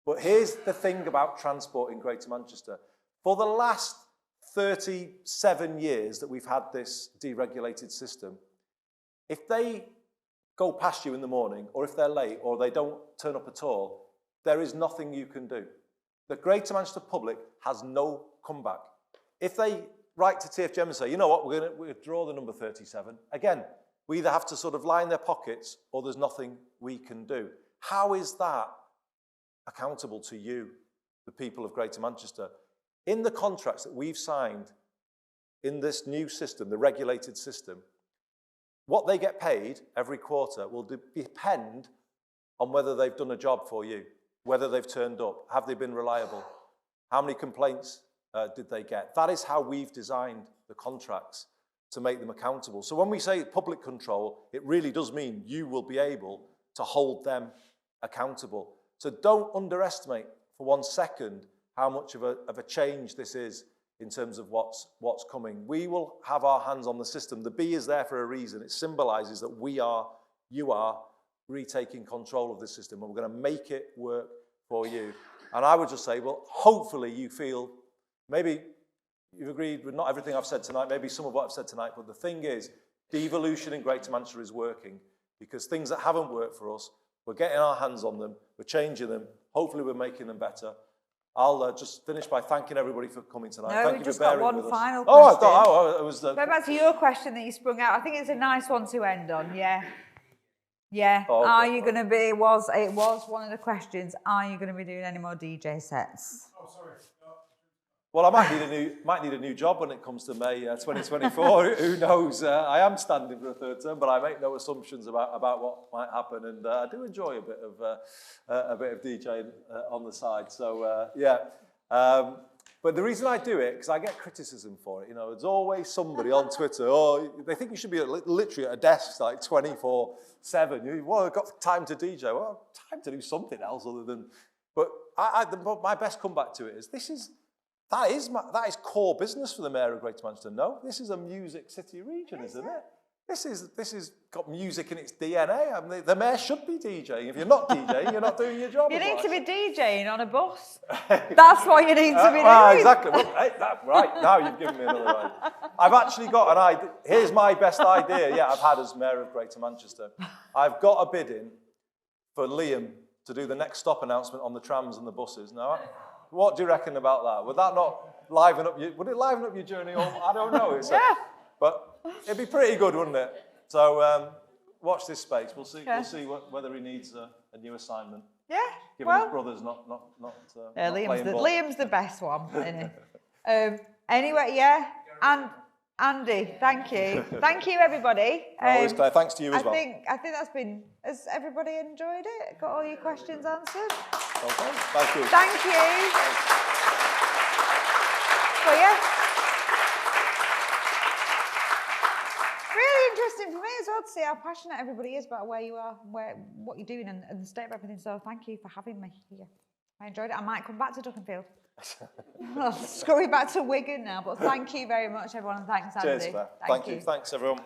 But here's the thing about transport in Greater Manchester. For the last 37 years that we've had this deregulated system, if they go past you in the morning, or if they're late, or they don't turn up at all, there is nothing you can do. The Greater Manchester public has no comeback. If they write to TFGM and say, you know what, we're going to withdraw the number 37, again, we either have to sort of line their pockets, or there's nothing we can do. How is that accountable to you, the people of Greater Manchester? In the contracts that we've signed in this new system, the regulated system, what they get paid every quarter will depend on whether they've done a job for you, whether they've turned up, have they been reliable, how many complaints did they get. That is how we've designed the contracts to make them accountable. So when we say public control, it really does mean you will be able to hold them accountable. So don't underestimate for 1 second how much of a change this is in terms of what's coming. We will have our hands on the system. The B is there for a reason. It symbolises that you are retaking control of the system, and we're going to make it work for you. And I would just say, well, hopefully you feel, maybe you've agreed with not everything I've said tonight, maybe some of what I've said tonight, but the thing is, devolution in Greater Manchester is working, because things that haven't worked for us, we're getting our hands on them, we're changing them, hopefully we're making them better. I'll just finish by thanking everybody for coming tonight. No, Thank we you just for got bearing one with final us. question. Oh, I thought it was... Go back to your question that you sprung out. I think it's a nice one to end on, yeah. Yeah, Oh, are you going to be, it was one of the questions, are you going to be doing any more DJ sets? Oh, sorry. Well, I might need a new job when it comes to May 2024. Who knows? I am standing for a third term, but I make no assumptions about what might happen, and I do enjoy a bit of DJing on the side. So yeah, but the reason I do it, because I get criticism for it. You know, there's always somebody on Twitter. Oh, they think you should be literally at a desk like 24/7. Well, I've got time to DJ. Well, time to do something else other than. But my best comeback to it is that is core business for the Mayor of Greater Manchester. No, this is a music city region, isn't it? This is got music in its DNA. I mean, the Mayor should be DJing. If you're not DJing, you're not doing your job. You need to be DJing on a bus. That's what you need to be doing. Exactly. Well, right, now you've given me another idea. I've actually got an idea. Here's my best idea, I've had as Mayor of Greater Manchester. I've got a bid in for Liam to do the next stop announcement on the trams and the buses. Now, what do you reckon about that? Would that not liven up would it liven up your journey home? I don't know. But it'd be pretty good, wouldn't it? So watch this space. We'll see whether he needs a new assignment. Yeah. Given his brother's not Liam's the best one, isn't he? Anyway, yeah. And Andy, thank you. Thank you, everybody. Always, Claire. Thanks to you as well. I think that's been... Has everybody enjoyed it? Got all your questions answered? Okay. Thank you. Thank you. So, yeah. Really interesting for me as well to see how passionate everybody is about where you are, what you're doing and the state of everything. So thank you for having me here. I enjoyed it. I might come back to Dukinfield. I'll scurry back to Wigan now, but thank you very much, everyone, and thanks, Andy. Cheers, Claire. Thank you. Thanks, everyone.